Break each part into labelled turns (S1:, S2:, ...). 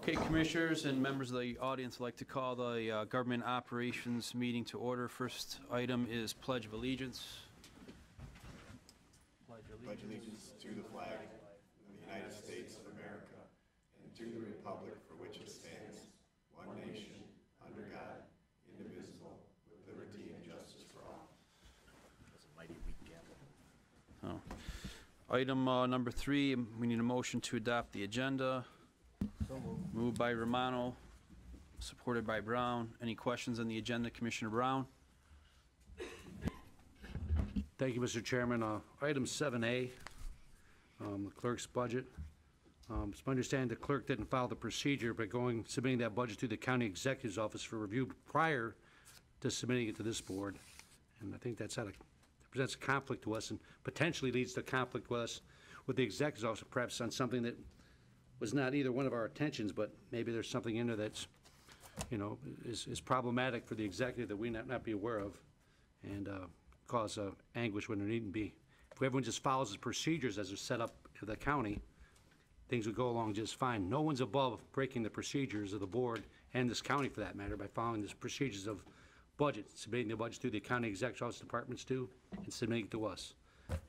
S1: Okay, Commissioners and members of the audience, I'd like to call the Government Operations meeting to order. First item is Pledge of Allegiance.
S2: Pledge allegiance to the flag of the United States of America and to the republic for which it stands, one nation, under God, indivisible, with liberty and justice for all. That's a mighty weekend.
S1: Oh. Item number 3, we need a motion to adopt the agenda.
S3: So moved.
S1: Moved by Romano, supported by Brown. Any questions on the agenda, Commissioner Brown?
S3: Thank you, Mr. Chairman. Item 7A, the clerk's budget. It's my understanding the clerk didn't follow the procedure by submitting that budget to the county executive's office for review prior to submitting it to this board. And I think that presents a conflict to us and potentially leads to conflict with us with the executive's office, perhaps on something that was not either one of our attentions, but maybe there's something in there that's, is problematic for the executive that we not be aware of and cause anguish when there needn't be. If everyone just follows the procedures as they're set up in the county, things would go along just fine. No one's above breaking the procedures of the board and this county, for that matter, by following the procedures of budget, submitting the budget to the county executive's office departments too, and submitting it to us.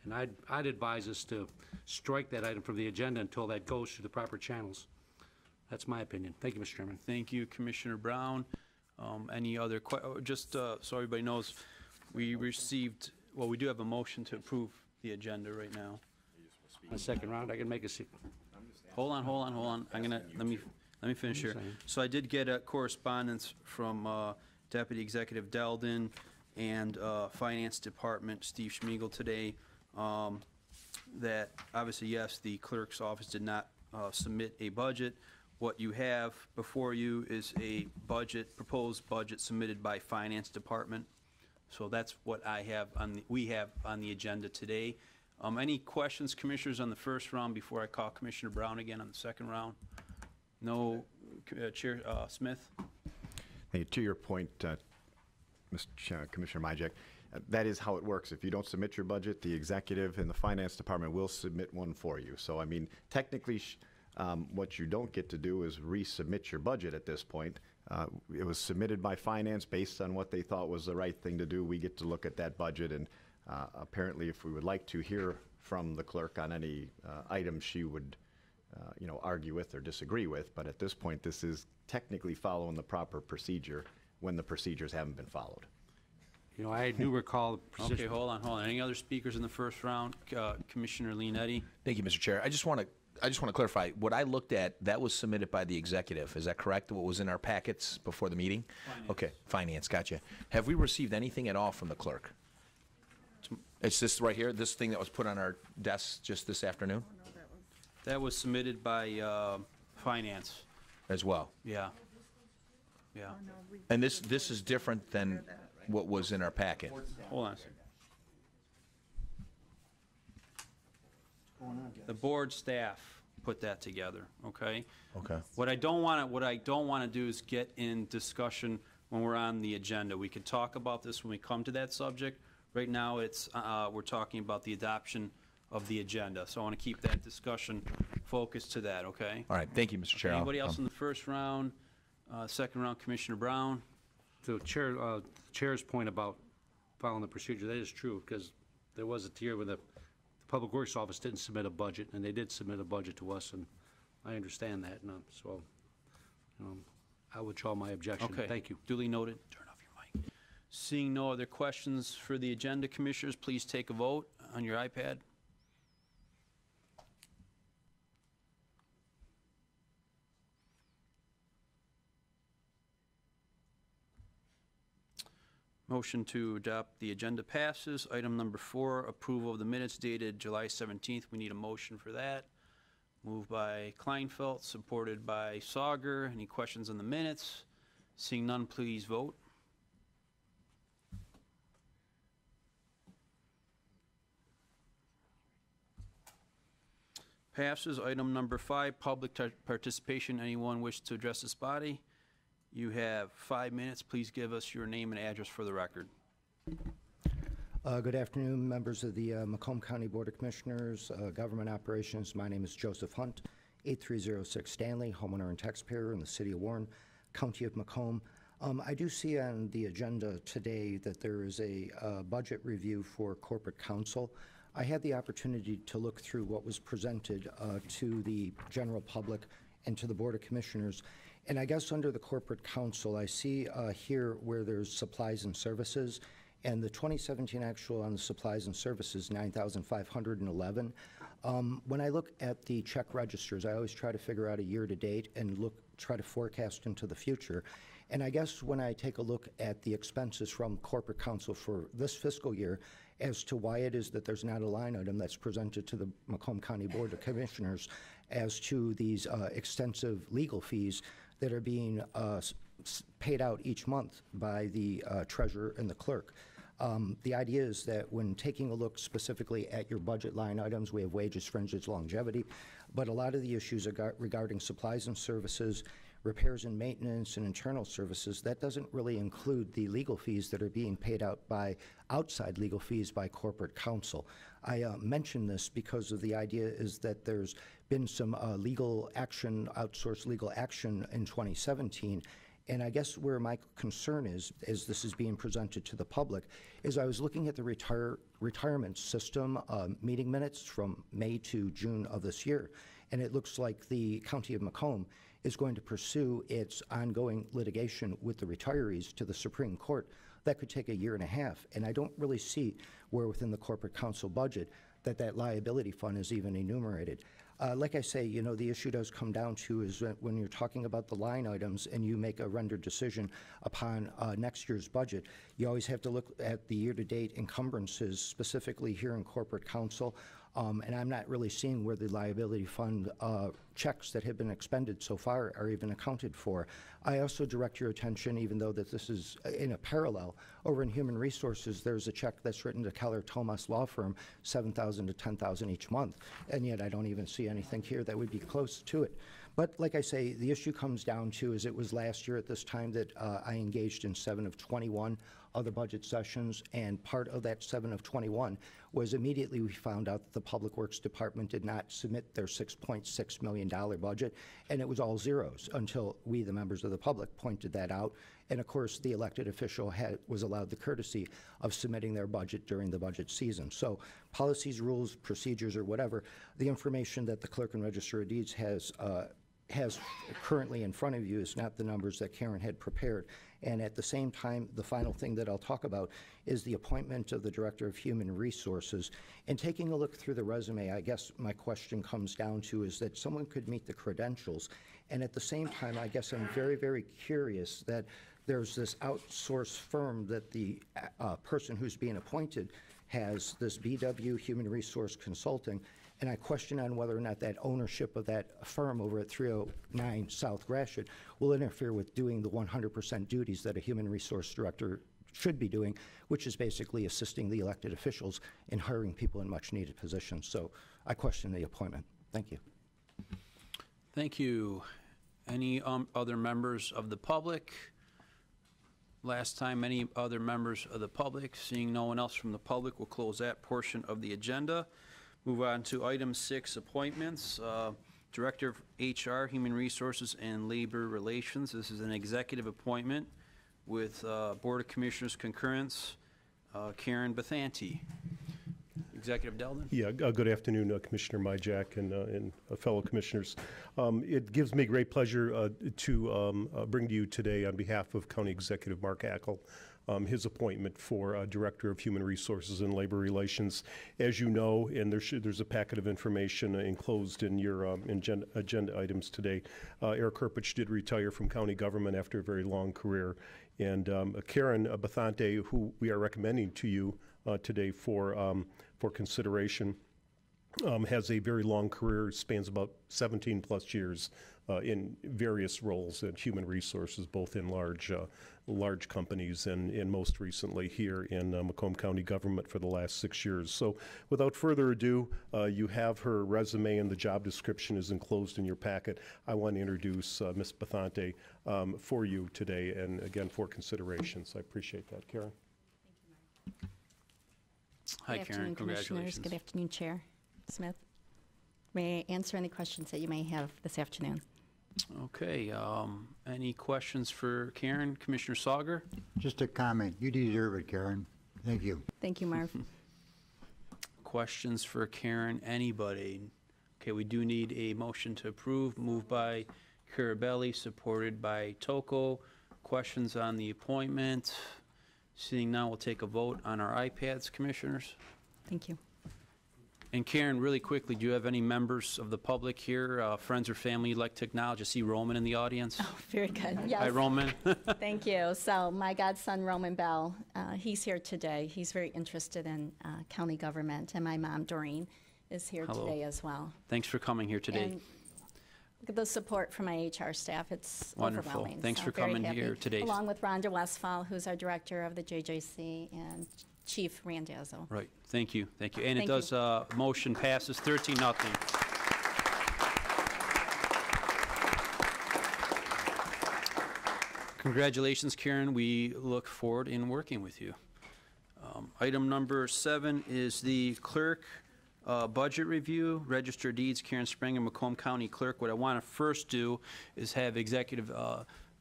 S3: And I'd advise us to strike that item from the agenda until that goes through the proper channels. That's my opinion. Thank you, Mr. Chairman.
S1: Thank you, Commissioner Brown. Any other just so everybody knows, we received, well, we do have a motion to approve the agenda right now.
S3: On the second round, I can make a
S1: Hold on. I'm gonna let me finish here. So I did get a correspondence from Deputy Executive Delden and Finance Department Steve Schmiegel today that obviously, yes, the clerk's office did not submit a budget. What you have before you is a proposed budget submitted by Finance Department. So that's what we have on the agenda today. Any questions, Commissioners, on the first round before I call Commissioner Brown again on the second round? No. Chair Smith?
S2: Hey, to your point, Commissioner Majek, that is how it works. If you don't submit your budget, the executive and the finance department will submit one for you. So, I mean, technically, what you don't get to do is resubmit your budget at this point. It was submitted by finance based on what they thought was the right thing to do. We get to look at that budget, and apparently, if we would like to hear from the clerk on any items she would, argue with or disagree with, but at this point, this is technically following the proper procedure when the procedures haven't been followed.
S3: I do recall.
S1: Okay, hold on. Any other speakers in the first round? Commissioner Leonetti.
S4: Thank you, Mr. Chair. I just want to clarify. What I looked at, that was submitted by the executive. Is that correct? What was in our packets before the meeting?
S1: Finance.
S4: Okay, finance. Gotcha. Have we received anything at all from the clerk? It's this right here, this thing that was put on our desks just this afternoon?
S1: That was submitted by Finance.
S4: As well?
S1: Yeah. Yeah.
S4: And this is different than what was in our packet?
S1: Hold on a second. The board staff put that together, okay?
S4: Okay.
S1: What I don't want to do is get in discussion when we're on the agenda. We could talk about this when we come to that subject. Right now, we're talking about the adoption of the agenda. So I want to keep that discussion focused to that, okay?
S4: All right. Thank you, Mr. Chair.
S1: Anybody else in the first round? Second round, Commissioner Brown.
S3: So, Chair's point about following the procedure, that is true, because there was a tier where the Public Works Office didn't submit a budget, and they did submit a budget to us, and I understand that. And, so, I withdraw my objection.
S1: Okay.
S3: Thank you.
S1: Duly noted. Turn off your mic. Seeing no other questions for the agenda, Commissioners, please take a vote on your iPad. Motion to adopt the agenda passes. Item number 4, approval of the minutes dated July 17th. We need a motion for that. Moved by Klinefelt, supported by Sauger. Any questions on the minutes? Seeing none, please vote. Passes. Item number 5, public participation. Anyone wish to address this body? You have 5 minutes. Please give us your name and address for the record.
S5: Good afternoon, members of the Macomb County Board of Commissioners, Government Operations. My name is Joseph Hunt, 8306 Stanley, homeowner and taxpayer in the city of Warren, county of Macomb. I do see on the agenda today that there is a budget review for corporate counsel. I had the opportunity to look through what was presented to the general public and to the Board of Commissioners. And I guess under the corporate counsel, I see here where there's supplies and services, and the 2017 actual on the supplies and services, 9,511. When I look at the check registers, I always try to figure out a year to date and try to forecast into the future. And I guess when I take a look at the expenses from corporate counsel for this fiscal year as to why it is that there's not a line item that's presented to the Macomb County Board of Commissioners as to these extensive legal fees that are being paid out each month by the treasurer and the clerk. The idea is that when taking a look specifically at your budget line items, we have wages, fringes, longevity, but a lot of the issues regarding supplies and services, repairs and maintenance, and internal services, that doesn't really include the legal fees that are being paid out by outside legal fees by corporate counsel. I mention this because of the idea is that there's been some legal action, outsourced legal action in 2017. And I guess where my concern is, as this is being presented to the public, is I was looking at the retirement system meeting minutes from May to June of this year, and it looks like the County of Macomb is going to pursue its ongoing litigation with the retirees to the Supreme Court. That could take a year and a half, and I don't really see where within the corporate counsel budget that liability fund is even enumerated. Like I say, you know, the issue does come down to is that when you're talking about the line items and you make a rendered decision upon next year's budget, you always have to look at the year-to-date encumbrances, specifically here in corporate counsel, and I'm not really seeing where the liability fund checks that have been expended so far are even accounted for. I also direct your attention, even though that this is in a parallel, over in Human Resources, there's a check that's written to Keller Thomas Law Firm, $7,000 to $10,000 each month, and yet I don't even see anything here that would be close to it. But like I say, the issue comes down to is it was last year at this time that I engaged in 7 of 21 other budget sessions, and part of that 7 of 21 was immediately we found out that the Public Works Department did not submit their $6.6 million budget, and it was all zeros until we, the members of the public, pointed that out. And of course, the elected official was allowed the courtesy of submitting their budget during the budget season. So policies, rules, procedures, or whatever, the information that the Clerk and Register of Deeds has currently in front of you is not the numbers that Karen had prepared. And at the same time, the final thing that I'll talk about is the appointment of the Director of Human Resources. And taking a look through the resume, I guess my question comes down to is that someone could meet the credentials. And at the same time, I guess I'm very, very curious that there's this outsourced firm that the person who's being appointed has, this BW Human Resource Consulting, and I question on whether or not that ownership of that firm over at 309 South Gratiot will interfere with doing the 100% duties that a human resource director should be doing, which is basically assisting the elected officials in hiring people in much needed positions. So I question the appointment. Thank you.
S1: Thank you. Any other members of the public? Last time, any other members of the public? Seeing no one else from the public, we'll close that portion of the agenda. Move on to item 6, appointments. Director of HR, Human Resources, and Labor Relations. This is an executive appointment with Board of Commissioners concurrence. Karen Bathanti. Executive Delden.
S6: Yeah, good afternoon, Commissioner Myjack and fellow commissioners. It gives me great pleasure to bring to you today on behalf of County Executive Mark Ackel his appointment for Director of Human Resources and Labor Relations. As you know, and there's a packet of information enclosed in your agenda items today, Eric Herpich did retire from county government after a very long career. And Karen Bathanti, who we are recommending to you today for consideration, has a very long career, spans about 17 plus years in various roles in human resources, both in large companies and most recently here in Macomb County government for the last 6 years. So without further ado, you have her resume and the job description is enclosed in your packet. I want to introduce Ms. Bathanti for you today and again for consideration. So I appreciate that. Karen.
S1: Hi, Karen. Congratulations.
S7: Good afternoon, Chair Smith. may I answer any questions that you may have this afternoon.
S1: Okay, any questions for Karen? Commissioner Sauger?
S8: Just a comment. You deserve it, Karen. Thank you.
S7: Thank you, Marv.
S1: Questions for Karen? Anybody? Okay, we do need a motion to approve, moved by Carabelli, supported by Toko. Questions on the appointment? Seeing none, we'll take a vote on our iPads, Commissioners.
S7: Thank you.
S1: And Karen, really quickly, do you have any members of the public here, friends or family you'd like to acknowledge? I see Roman in the audience.
S7: Oh, very good. Yes.
S1: Hi, Roman.
S7: Thank you. So my godson, Roman Bell, he's here today. He's very interested in county government, and my mom, Doreen, is here
S1: Hello.
S7: today as well.
S1: Thanks for coming here today.
S7: And look at the support from my HR staff. It's
S1: Wonderful.
S7: overwhelming.
S1: Thanks
S7: So
S1: for
S7: very
S1: coming
S7: happy.
S1: here today.
S7: Along with Rhonda Westfall, who's our director of the JJC, and Chief Randazzo.
S1: Right, thank you, thank you. And it
S7: Thank
S1: does, motion passes 13-0. Congratulations, Karen. We look forward in working with you. Item number 7 is the clerk budget review, register deeds, Karen Springer, Macomb County Clerk. What I want to first do is have Executive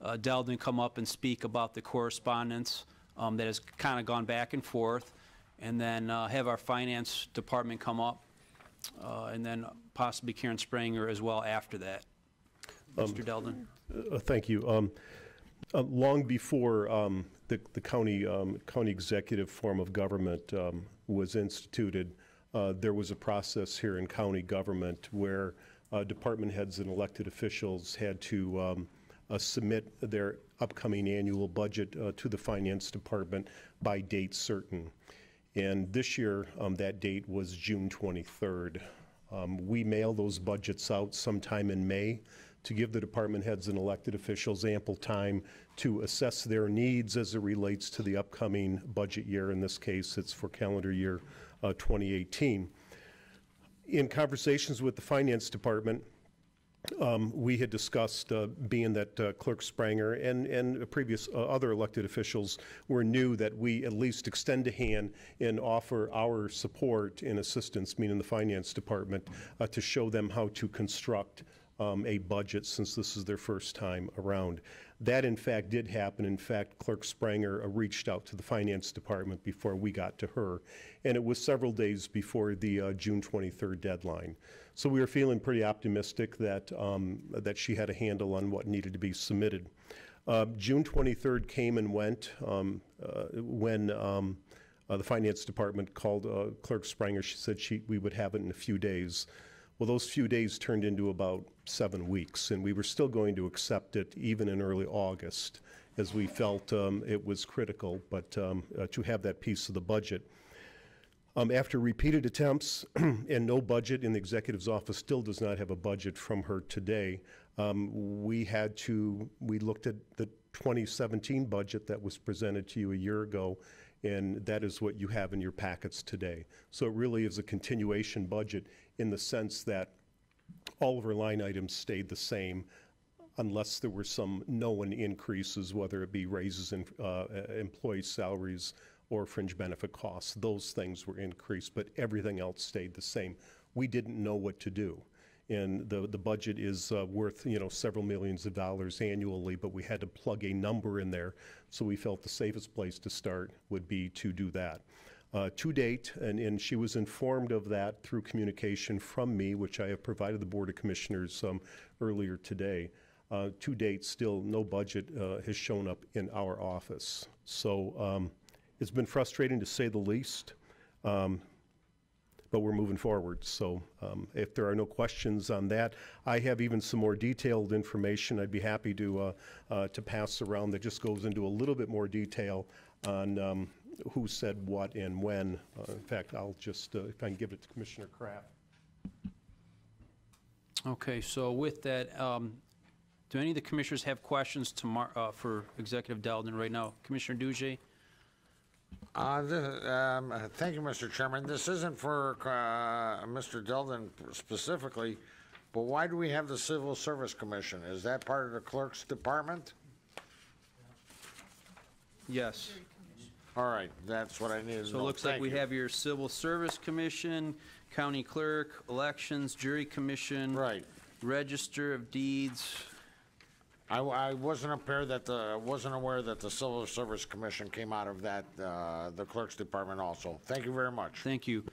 S1: Delden come up and speak about the correspondence that has kind of gone back and forth, and then have our finance department come up, and then possibly Karen Springer as well after that. Mr. Delden?
S6: Thank you. Long before the county executive form of government was instituted, there was a process here in county government where department heads and elected officials had to submit their upcoming annual budget to the finance department by date certain. And this year, that date was June 23rd. We mail those budgets out sometime in May to give the department heads and elected officials ample time to assess their needs as it relates to the upcoming budget year. In this case, it's for calendar year 2018. In conversations with the finance department, we had discussed, being that Clerk Spranger and previous other elected officials were new, that we at least extend a hand and offer our support and assistance, meaning the finance department, to show them how to construct a budget, since this is their first time around. That, in fact, did happen. In fact, Clerk Spranger reached out to the finance department before we got to her, and it was several days before the June 23rd deadline. So we were feeling pretty optimistic that that she had a handle on what needed to be submitted. June 23rd came and went when the finance department called Clerk Spranger. She said we would have it in a few days. Well, those few days turned into about 7 weeks, and we were still going to accept it even in early August, as we felt it was critical, but to have that piece of the budget. After repeated attempts and no budget, and the executive's office still does not have a budget from her today, we looked at the 2017 budget that was presented to you a year ago, and that is what you have in your packets today. So it really is a continuation budget in the sense that all of our line items stayed the same, unless there were some known increases, whether it be raises in employee salaries or fringe benefit costs. Those things were increased, but everything else stayed the same. We didn't know what to do. And the budget is worth, several millions of dollars annually, but we had to plug a number in there. So we felt the safest place to start would be to do that. To date, and she was informed of that through communication from me, which I have provided the Board of Commissioners earlier today. To date, still no budget has shown up in our office. So it's been frustrating, to say the least, but we're moving forward. So if there are no questions on that, I have even some more detailed information I'd be happy to pass around that just goes into a little bit more detail on who said what and when. In fact, I'll just, if I can give it to Commissioner Kraft.
S1: Okay, so with that, do any of the commissioners have questions for Executive Delden right now? Commissioner Duge?
S9: Thank you, Mr. Chairman. This isn't for Mr. Delden specifically, but why do we have the Civil Service Commission? Is that part of the clerk's department?
S1: Yes.
S9: All right, that's what I needed to know.
S1: So it looks like
S9: Thank
S1: we
S9: you.
S1: have your Civil Service Commission, County clerk, elections, jury commission.
S9: Right.
S1: Register of deeds.
S9: I wasn't aware that the Civil Service Commission came out of that, the clerk's department also. Thank you very much.
S1: Thank you.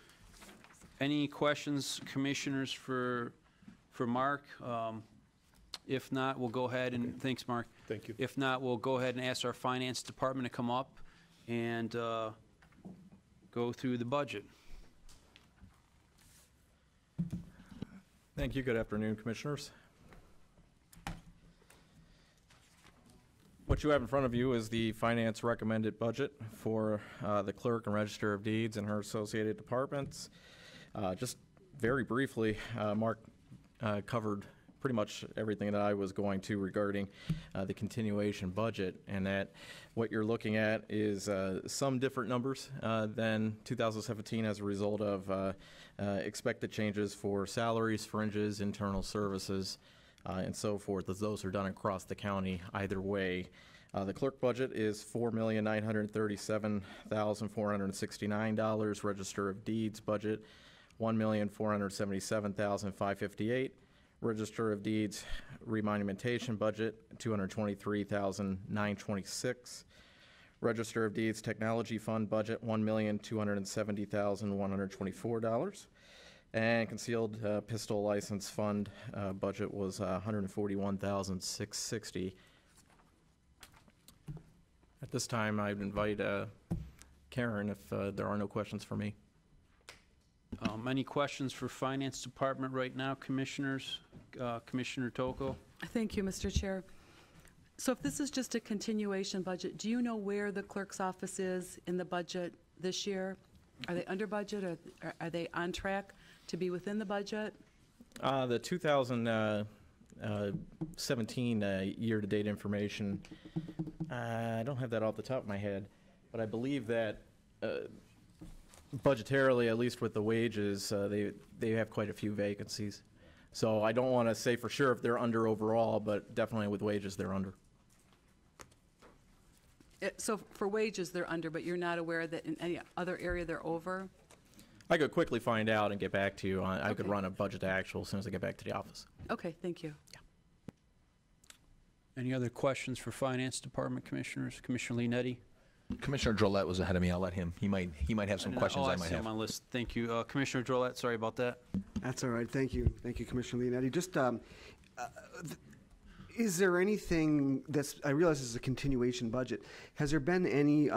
S1: Any questions, commissioners, for Mark? If not, we'll go ahead and, thanks, Mark.
S6: Thank you.
S1: If not, we'll go ahead and ask our finance department to come up and go through the budget.
S10: Thank you. Good afternoon, Commissioners. What you have in front of you is the finance recommended budget for the clerk and register of deeds and her associated departments. Just very briefly, Mark covered pretty much everything that I was going to regarding the continuation budget, and that what you're looking at is some different numbers than 2017 as a result of expected changes for salaries, fringes, internal services, and so forth, as those are done across the county either way. The clerk budget is $4,937,469. Register of deeds budget, $1,477,558. Register of deeds remonumentation budget, $223,926. Register of deeds technology fund budget, $1,270,124. And concealed pistol license fund budget was $141,660. At this time, I'd invite Karen if there are no questions for me.
S1: Any questions for Finance Department right now, Commissioners? Commissioner Toko?
S11: Thank you, Mr. Chair. So if this is just a continuation budget, do you know where the clerk's office is in the budget this year? Are they under budget, or are they on track to be within the budget?
S10: The 2017 year-to-date information, I don't have that off the top of my head, but I believe that budgetarily, at least with the wages, they have quite a few vacancies. So I don't want to say for sure if they're under overall, but definitely with wages, they're under.
S11: So for wages, they're under, but you're not aware that in any other area they're over?
S10: I could quickly find out and get back to you. I could
S11: Okay.
S10: run a budget to actual as soon as I get back to the office.
S11: Okay, thank you.
S1: Any other questions for Finance Department, Commissioners? Commissioner Leonetti?
S4: Commissioner Drollet was ahead of me. I'll let him. He might have some questions I
S1: I
S4: might
S1: see
S4: have.
S1: him on the list. Thank you. Commissioner Drollet, sorry about that.
S12: That's all right. Thank you. Thank you, Commissioner Leonetti. Just, is there anything that's, I realize this is a continuation budget. Has there been any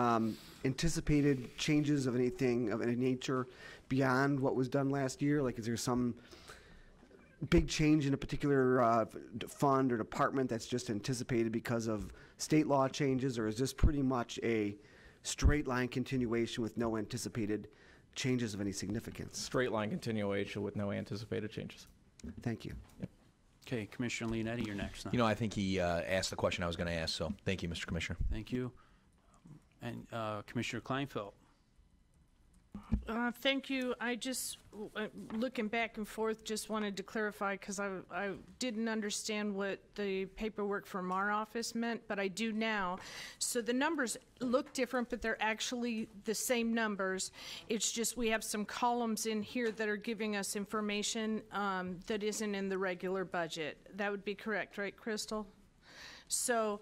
S12: anticipated changes of anything of any nature beyond what was done last year? Like, is there some big change in a particular fund or department that's just anticipated because of state law changes, or is this pretty much a straight line continuation with no anticipated changes of any significance?
S10: Straight line continuation with no anticipated changes.
S12: Thank you.
S10: Yep.
S1: Okay, Commissioner Leonetti, you're next. Now.
S4: You know, I think he asked the question I was going to ask, so thank you, Mr. Commissioner.
S1: Thank you. And Commissioner Klinefelt.
S13: Thank you. I just, looking back and forth, just wanted to clarify because I didn't understand what the paperwork from our office meant, but I do now. So the numbers look different, but they're actually the same numbers. It's just we have some columns in here that are giving us information that isn't in the regular budget. That would be correct, right, Crystal? So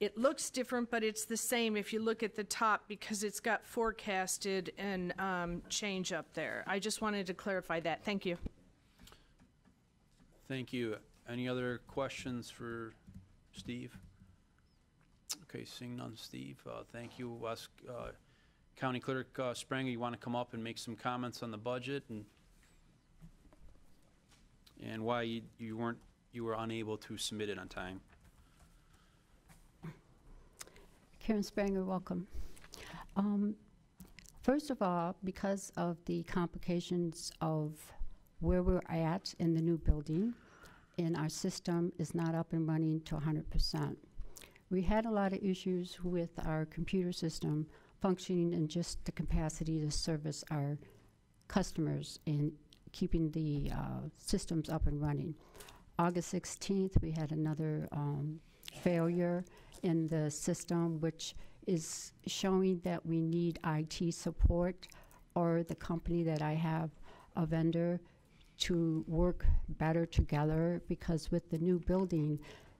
S13: it looks different, but it's the same if you look at the top because it's got forecasted and change up there. I just wanted to clarify that. Thank you.
S1: Thank you. Any other questions for Steve? Okay, seeing none, Steve. Thank you. County Clerk Spranger, you want to come up and make some comments on the budget and why you were unable to submit it on time?
S14: Karen Spranger, welcome. First of all, because of the complications of where we're at in the new building, and our system is not up and running to 100%. We had a lot of issues with our computer system functioning in just the capacity to service our customers and keeping the systems up and running. August 16th, we had another failure in the system, which is showing that we need IT support, or the company that I have a vendor to work better together, because with the new building,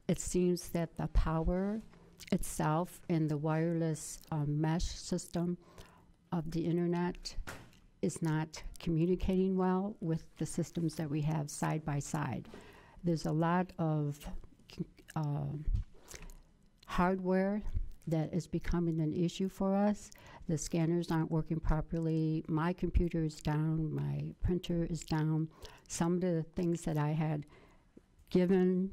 S14: it seems that the power itself and the wireless mesh system of the internet is not communicating well with the systems that we have side by side. There's a lot of hardware that is becoming an issue for us. The scanners aren't working properly. My computer is down. My printer is down. Some of the things that I had given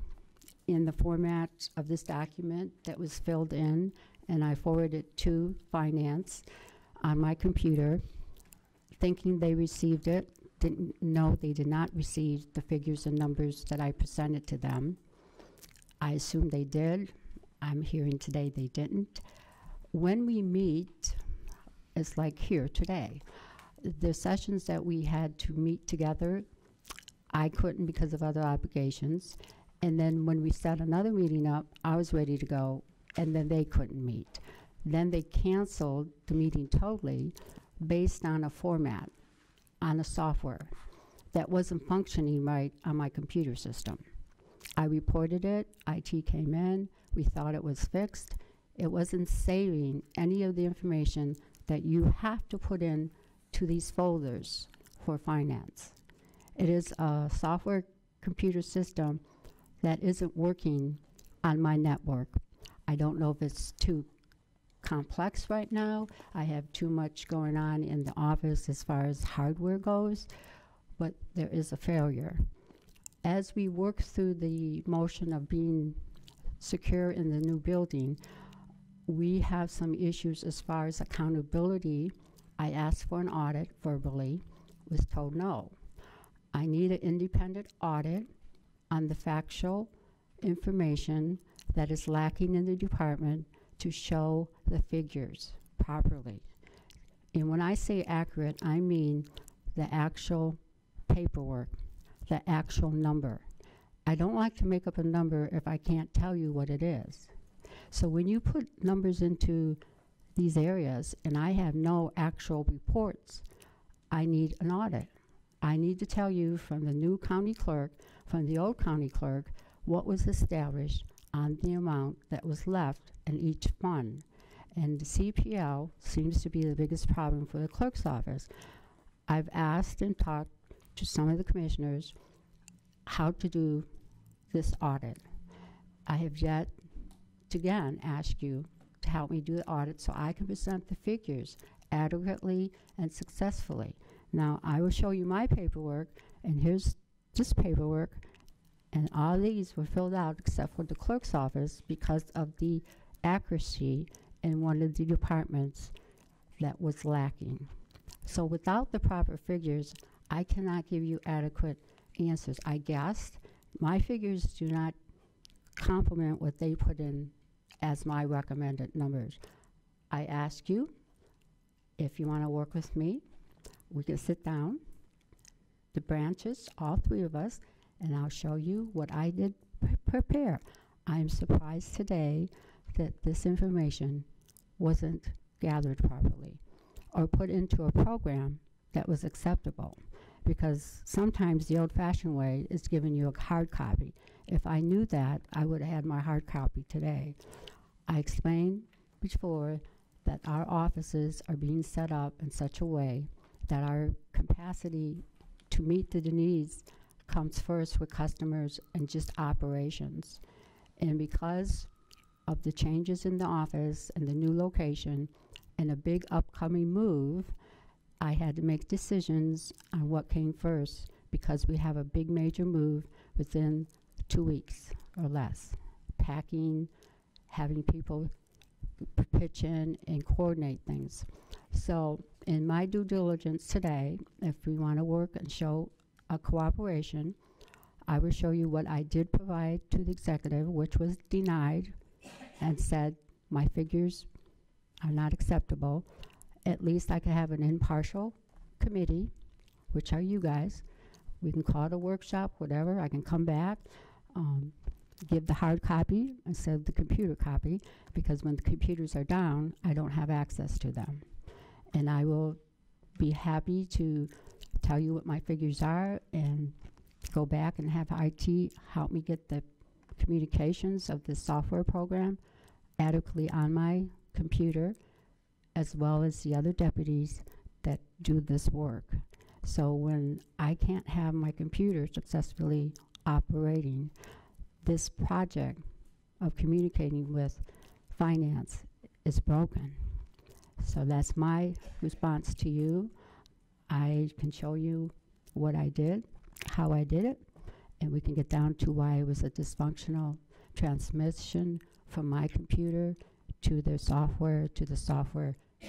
S14: in the format of this document that was filled in, and I forwarded it to finance on my computer, thinking they received it. Didn't know they did not receive the figures and numbers that I presented to them. I assume they did. I'm hearing today they didn't. When we meet, it's like here today. The sessions that we had to meet together, I couldn't because of other obligations. And then when we set another meeting up, I was ready to go, and then they couldn't meet. Then they canceled the meeting totally based on a format, on a software that wasn't functioning right on my computer system. I reported it, IT came in, we thought it was fixed. It wasn't saving any of the information that you have to put in to these folders for finance. It is a software computer system that isn't working on my network. I don't know if it's too complex right now. I have too much going on in the office as far as hardware goes, but there is a failure. As we work through the motion of being secure in the new building, we have some issues as far as accountability. I asked for an audit verbally, was told no. I need an independent audit on the factual information that is lacking in the department to show the figures properly. And when I say accurate, I mean the actual paperwork, the actual number. I don't like to make up a number if I can't tell you what it is. So when you put numbers into these areas and I have no actual reports, I need an audit. I need to tell you from the new county clerk, from the old county clerk, what was established on the amount that was left in each fund. And the CPL seems to be the biggest problem for the clerk's office. I've asked and talked to some of the commissioners how to do this audit. I have yet to again ask you to help me do the audit so I can present the figures adequately and successfully. Now, I will show you my paperwork, and here's this paperwork, and all these were filled out except for the clerk's office because of the accuracy in one of the departments that was lacking. So without the proper figures, I cannot give you adequate answers. I guessed my figures do not complement what they put in as my recommended numbers. I ask you, if you want to work with me, we can sit down, the branches, all three of us, and I'll show you what I did prepare. I'm surprised today that this information wasn't gathered properly or put into a program that was acceptable, because sometimes the old-fashioned way is giving you a hard copy. If I knew that, I would have had my hard copy today. I explained before that our offices are being set up in such a way that our capacity to meet the needs comes first with customers and just operations. And because of the changes in the office and the new location and a big upcoming move, I had to make decisions on what came first, because we have a big major move within 2 weeks or less. Packing, having people pitch in and coordinate things. So in my due diligence today, if we want to work and show a cooperation, I will show you what I did provide to the executive, which was denied and said my figures are not acceptable. At least I could have an impartial committee, which are you guys. We can call it a workshop, whatever. I can come back, give the hard copy instead of the computer copy, because when the computers are down, I don't have access to them. And I will be happy to tell you what my figures are and go back and have IT help me get the communications of the software program adequately on my computer, as well as the other deputies that do this work. So when I can't have my computer successfully operating, this project of communicating with finance is broken. So that's my response to you. I can show you what I did, how I did it, and we can get down to why it was a dysfunctional transmission from my computer to the software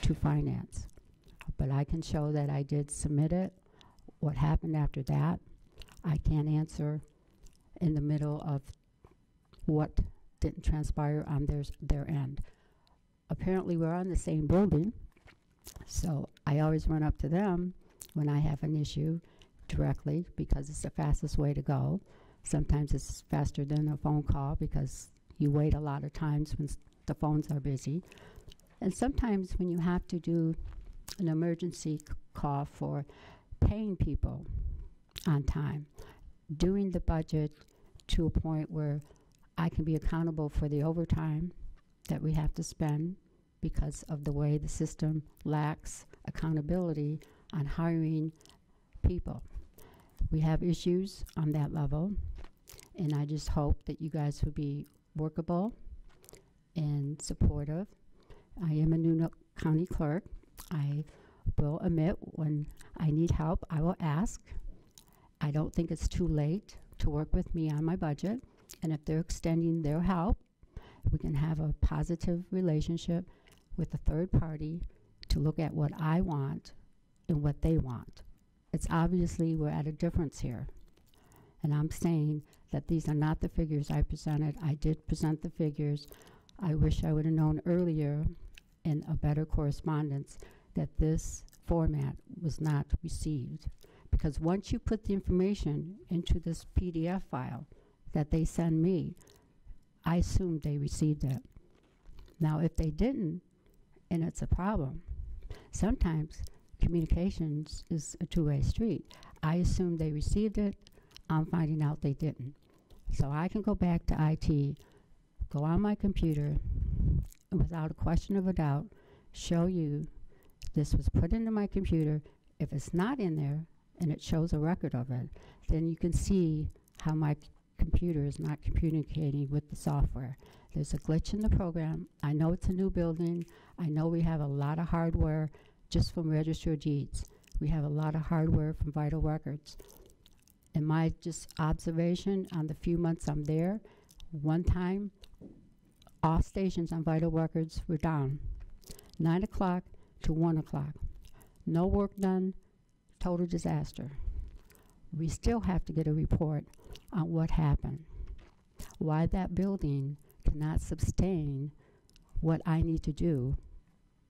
S14: to finance. But I can show that I did submit it. What happened after that, I can't answer in the middle of what didn't transpire on their end. Apparently we're on the same building, so I always run up to them when I have an issue directly because it's the fastest way to go. Sometimes it's faster than a phone call because you wait a lot of times when the phones are busy. And sometimes when you have to do an emergency call for paying people on time, doing the budget to a point where I can be accountable for the overtime that we have to spend because of the way the system lacks accountability on hiring people. We have issues on that level, and I just hope that you guys will be workable and supportive. I am a new county clerk. I will admit when I need help, I will ask. I don't think it's too late to work with me on my budget, and if they're extending their help, we can have a positive relationship with a third party to look at what I want and what they want. It's obviously we're at a difference here. And I'm saying that these are not the figures I presented. I did present the figures. I wish I would have known earlier in a better correspondence that this format was not received. Because once you put the information into this PDF file that they send me, I assumed they received it. Now, if they didn't, and it's a problem, sometimes communications is a two-way street. I assumed they received it. I'm finding out they didn't. So I can go back to IT, go on my computer, and without a question of a doubt, show you this was put into my computer. If it's not in there, and it shows a record of it, then you can see how my computer is not communicating with the software. There's a glitch in the program. I know it's a new building. I know we have a lot of hardware just from Register of Deeds. We have a lot of hardware from Vital Records. In my just observation on the few months I'm there, one time, all stations on Vital Records were down. 9 o'clock to 1 o'clock. No work done, total disaster. We still have to get a report on what happened, why that building cannot sustain what I need to do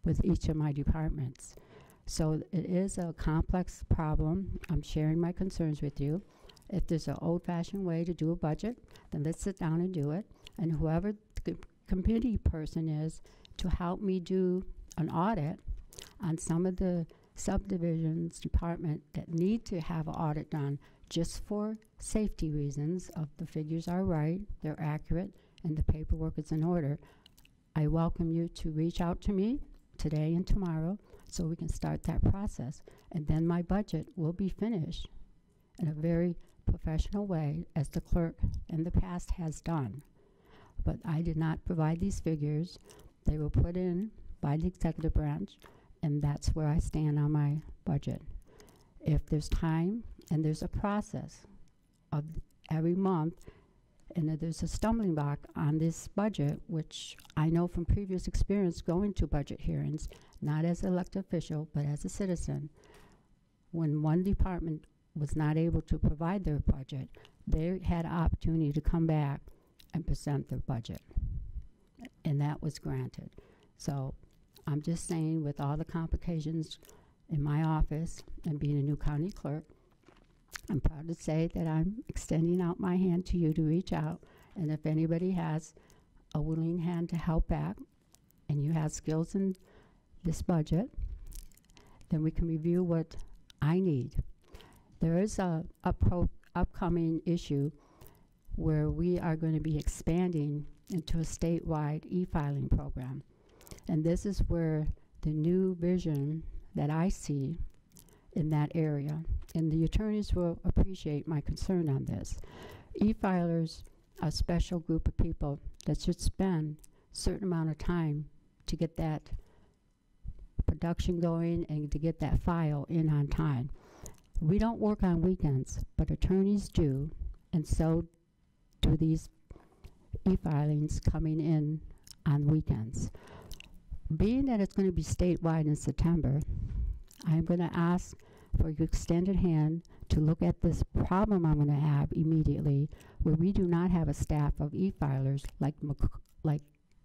S14: with each of my departments. So it is a complex problem. I'm sharing my concerns with you. If there's an old-fashioned way to do a budget, then let's sit down and do it. And whoever the committee person is to help me do an audit on some of the subdivisions department that need to have an audit done just for safety reasons of the figures are right, they're accurate, and the paperwork is in order. I welcome you to reach out to me today and tomorrow so we can start that process. And then my budget will be finished in a very professional way as the clerk in the past has done. But I did not provide these figures. They were put in by the executive branch, and that's where I stand on my budget. If there's time and there's a process of every month, and if there's a stumbling block on this budget, which I know from previous experience going to budget hearings, not as an elected official, but as a citizen, when one department was not able to provide their budget, they had an opportunity to come back and present their budget, and that was granted. So I'm just saying, with all the complications in my office and being a new county clerk, I'm proud to say that I'm extending out my hand to you to reach out, and if anybody has a willing hand to help back and you have skills in this budget, then we can review what I need. There is a upcoming issue where we are going to be expanding into a statewide e-filing program. And this is where the new vision that I see in that area, and the attorneys will appreciate my concern on this. E-filers are a special group of people that should spend a certain amount of time to get that production going and to get that file in on time. We don't work on weekends, but attorneys do, and so do these e-filings coming in on weekends. Being that it's going to be statewide in September, I'm going to ask for your extended hand to look at this problem I'm going to have immediately, where we do not have a staff of e-filers like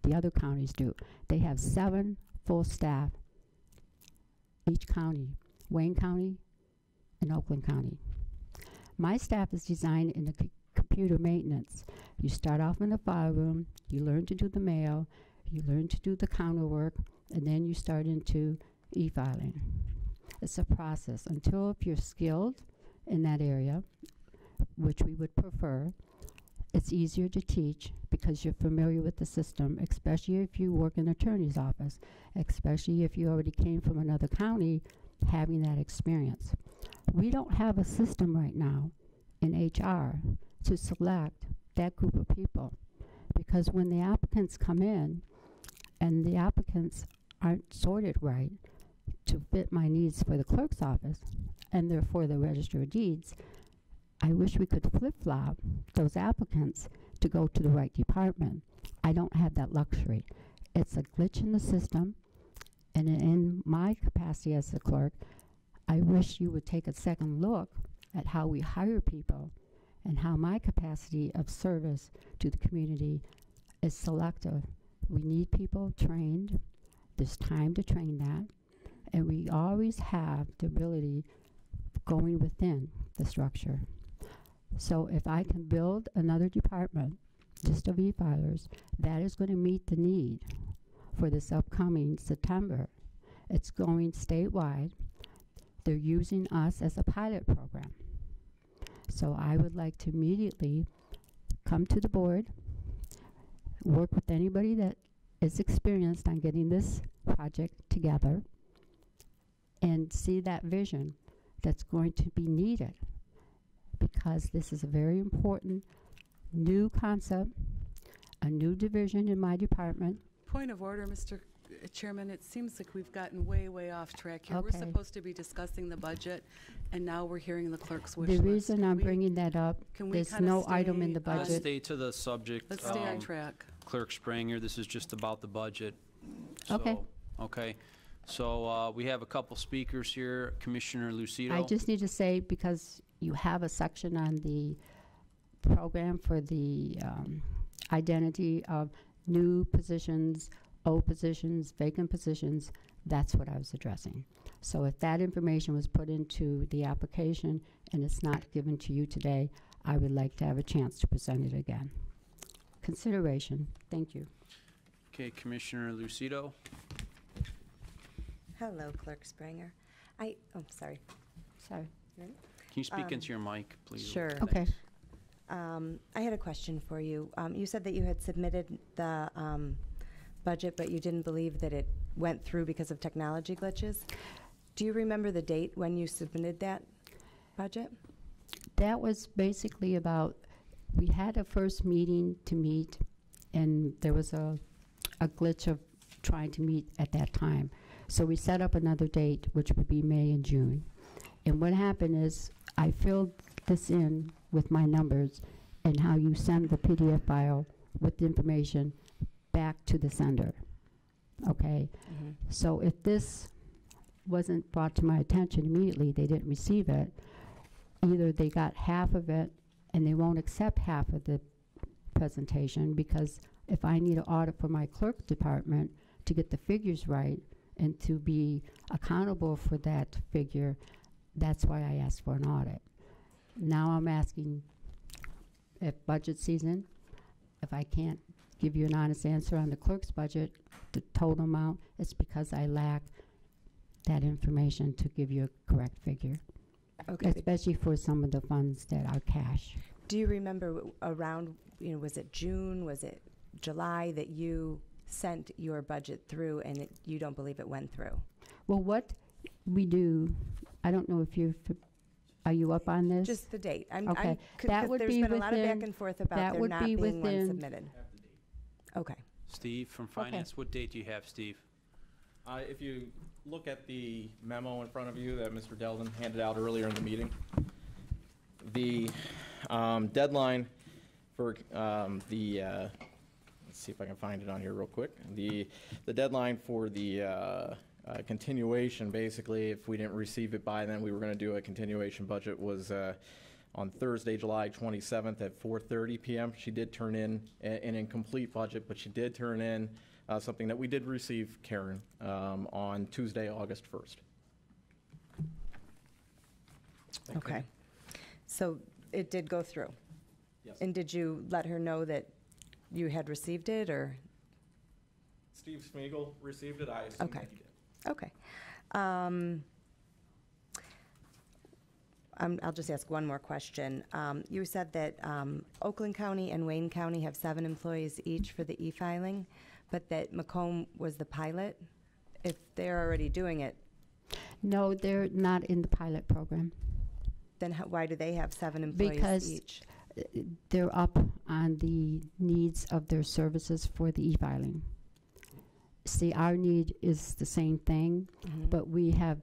S14: the other counties do. They have 7 full staff each county, Wayne County and Oakland County. My staff is designed in the computer maintenance. You start off in the file room, you learn to do the mail, you learn to do the counter work, and then you start into e-filing. It's a process. Until if you're skilled in that area, which we would prefer, it's easier to teach because you're familiar with the system, especially if you work in an attorney's office, especially if you already came from another county having that experience. We don't have a system right now in HR to select that group of people, because when the applicants come in and the applicants aren't sorted right to fit my needs for the clerk's office and therefore the Register of Deeds, I wish we could flip-flop those applicants to go to the right department. I don't have that luxury. It's a glitch in the system, and in my capacity as the clerk, I wish you would take a second look at how we hire people and how my capacity of service to the community is selective. We need people trained. There's time to train that. And we always have the ability going within the structure. So if I can build another department just of e-filers, that is going to meet the need for this upcoming September. It's going statewide. They're using us as a pilot program. So I would like to immediately come to the board, work with anybody that is experienced on getting this project together, and see that vision that's going to be needed, because this is a very important new concept, a new division in my department.
S11: Point of order, Mr. Chairman, it seems like we've gotten way, way off track here. We're
S14: Okay.
S11: supposed to be discussing the budget, and now we're hearing the clerk's wish
S14: The
S11: list.
S14: reason I'm bringing that up,
S11: can we
S14: there's
S11: kinda
S14: no item in
S11: stay
S14: the
S11: on-
S1: Let's
S14: budget.
S1: stay to the subject.
S11: Let's stay on track.
S1: Clerk Spranger, this is just about the budget.
S14: Okay.
S1: So, okay. So we have a couple speakers here. Commissioner Lucido.
S14: I just need to say, because you have a section on the program for the identity of new positions, old positions, vacant positions, that's what I was addressing. So if that information was put into the application and it's not given to you today, I would like to have a chance to present it again. Consideration. Thank you.
S1: Okay, Commissioner Lucido.
S15: Hello, Clerk Spranger. Sorry.
S14: Sorry.
S15: You ready?
S1: Can you speak into your mic, please?
S15: Sure.
S14: Okay.
S15: I had a question for you. You said that you had submitted the budget, but you didn't believe that it went through because of technology glitches. Do you remember the date when you submitted that budget?
S14: That was basically about, we had a first meeting to meet, and there was a glitch of trying to meet at that time. So we set up another date, which would be May and June. And what happened is I filled this in with my numbers and how you send the PDF file with the information back to the sender. Okay?
S15: Mm-hmm.
S14: So if this wasn't brought to my attention immediately, they didn't receive it, either they got half of it and they won't accept half of the presentation, because if I need an audit for my clerk department to get the figures right and to be accountable for that figure, that's why I asked for an audit. Now I'm asking, if budget season, if I can't give you an honest answer on the clerk's budget, the total amount, it's because I lack that information to give you a correct figure.
S15: Okay.
S14: especially for some of the funds that are cash.
S15: Do you remember around, was it June, was it July that you sent your budget through and you don't believe it went through?
S14: Well, what we do, I don't know if are you up on this?
S15: Just the date.
S14: Okay. That would
S15: there's
S14: be
S15: been a lot of
S14: within-
S15: back and forth about
S14: that
S15: there
S14: would
S15: not
S14: be
S15: being one
S14: within-
S15: submitted. Okay.
S1: Steve from Finance, what date do you have, Steve?
S10: If you look at the memo in front of you that Mr. Delvin handed out earlier in the meeting, the deadline for let's see if I can find it on here real quick. The deadline for the continuation, basically, if we didn't receive it by then, we were going to do a continuation budget, was on Thursday, July 27th at 4:30 p.m. She did turn in an incomplete budget, but she did turn in something that we did receive, Karen, on Tuesday, August 1st.
S15: Okay. So it did go through?
S10: Yes.
S15: And did you let her know that you had received it, or?
S10: Steve Smeagol received it. I assume
S15: Okay.
S10: that he did.
S15: Okay. I'll just ask one more question. You said that Oakland County and Wayne County have 7 employees each for the e-filing, but that Macomb was the pilot? If they're already doing it,
S14: No, they're not in the pilot program.
S15: then why do they have 7 employees
S14: Because
S15: each?
S14: they're up on the needs of their services for the e-filing. See, our need is the same thing, but we have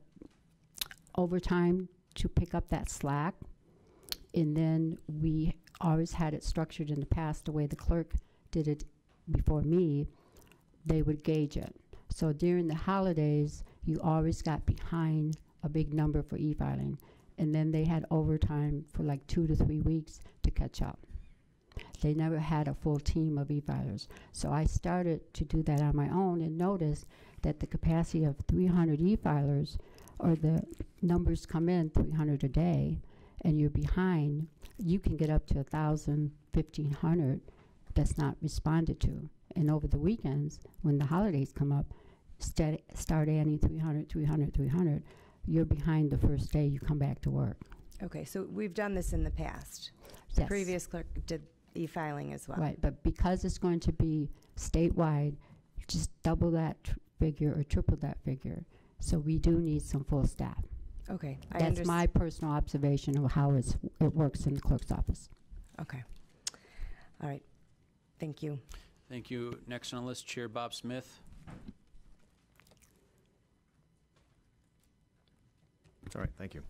S14: overtime to pick up that slack. And then we always had it structured in the past, the way the clerk did it before me, they would gauge it. So during the holidays, you always got behind a big number for e-filing. And then they had overtime for like 2 to 3 weeks to catch up. They never had a full team of e-filers. So I started to do that on my own and noticed that the capacity of 300 e-filers, or the numbers come in 300 a day, and you're behind, you can get up to 1,000, 1,500 that's not responded to. And over the weekends, when the holidays come up, start adding 300, 300, 300. You're behind the first day you come back to work.
S15: Okay, so we've done this in the past. The
S14: Yes.
S15: previous clerk did e-filing as well.
S14: Right, but because it's going to be statewide, just double that figure or triple that figure. So we do need some full staff.
S15: Okay.
S14: That's my personal observation of how it works in the clerk's office.
S15: Okay. All right. Thank you.
S1: Thank you. Next on the list, Chair Bob Smith.
S2: All right, thank you.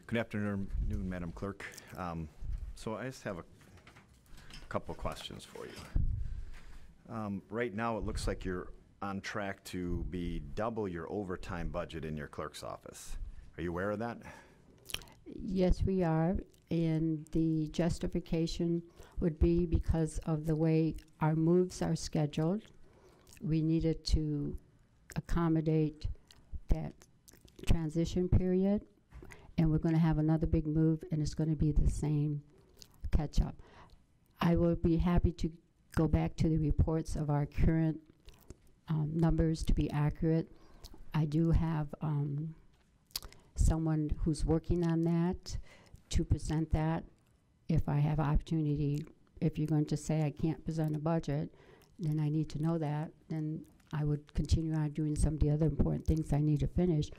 S2: Good afternoon, Madam Clerk. So I just have a couple questions for you. Right now, it looks like you're on track to be double your overtime budget in your clerk's office. Are you aware of that?
S14: Yes, we are, and the justification would be because of the way our moves are scheduled. We needed to accommodate that transition period, and we're going to have another big move, and it's going to be the same catch-up. I will be happy to go back to the reports of our current numbers to be accurate. I do have someone who's working on that to present that. If I have opportunity, if you're going to say I can't present a budget, then I need to know that. Then I would continue on doing some of the other important things I need to finish.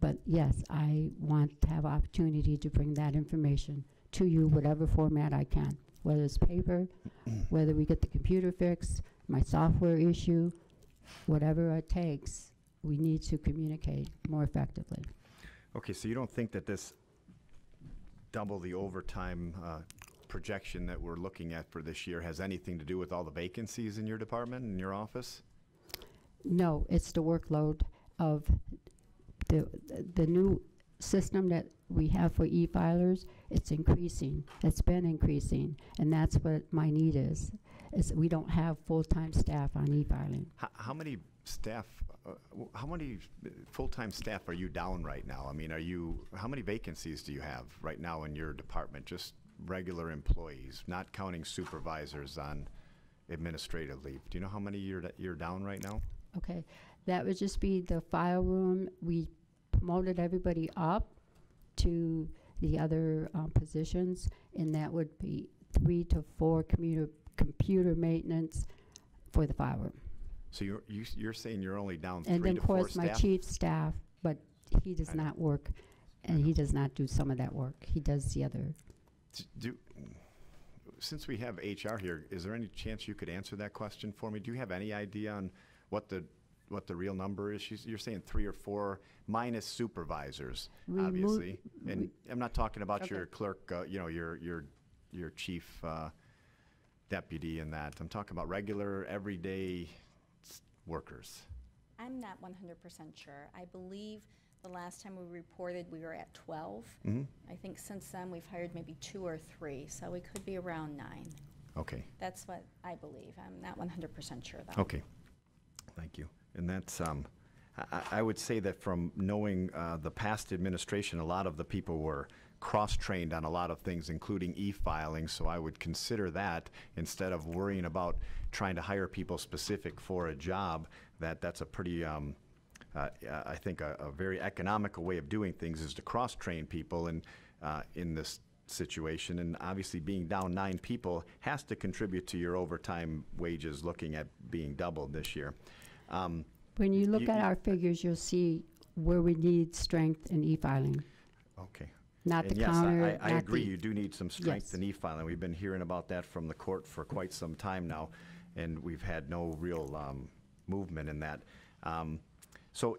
S14: But yes, I want to have opportunity to bring that information to you, whatever format I can, whether it's paper, whether we get the computer fixed, my software issue, whatever it takes, we need to communicate more effectively.
S2: Okay, so you don't think that this double the overtime projection that we're looking at for this year has anything to do with all the vacancies in your department, in your office?
S14: No, it's the workload of the new system that we have for e-filers. It's increasing. It's been increasing, and that's what my need is we don't have full-time staff on e-filing.
S2: How many staff, how many full-time staff are you down right now? I mean, how many vacancies do you have right now in your department? Just regular employees, not counting supervisors on administrative leave. Do you know how many you're down right now?
S14: Okay, that would just be the file room. We promoted everybody up to the other positions, and that would be 3 to 4 computer maintenance for the fire.
S2: So you're saying you're only down 3
S14: And then,
S2: to
S14: of
S2: 4
S14: course,
S2: staff?
S14: my chief staff, but he does not work, and he does not do some of that work. He does the other.
S2: Since we have HR here, is there any chance you could answer that question for me? Do you have any idea on what the real number is? You're saying 3 or 4 minus supervisors, obviously. And I'm not talking about your clerk, your chief deputy and that. I'm talking about regular, everyday workers.
S7: I'm not 100% sure. I believe the last time we reported, we were at 12. I think since then, we've hired maybe 2 or 3, so we could be around 9.
S2: Okay.
S7: That's what I believe. I'm not 100% sure, though.
S2: Okay. Thank you. And that's, I would say that from knowing the past administration, a lot of the people were cross-trained on a lot of things, including e-filing, so I would consider that, instead of worrying about trying to hire people specific for a job, that's a pretty, I think, a very economical way of doing things is to cross-train people in this situation. And obviously being down 9 people has to contribute to your overtime wages looking at being doubled this year.
S14: When you look at our figures, you'll see where we need strength in e-filing.
S2: Okay.
S14: Not
S2: and
S14: the
S2: yes,
S14: counter.
S2: I agree. You do need some strength
S14: Yes.
S2: in e-filing. We've been hearing about that from the court for quite some time now, and we've had no real movement in that. So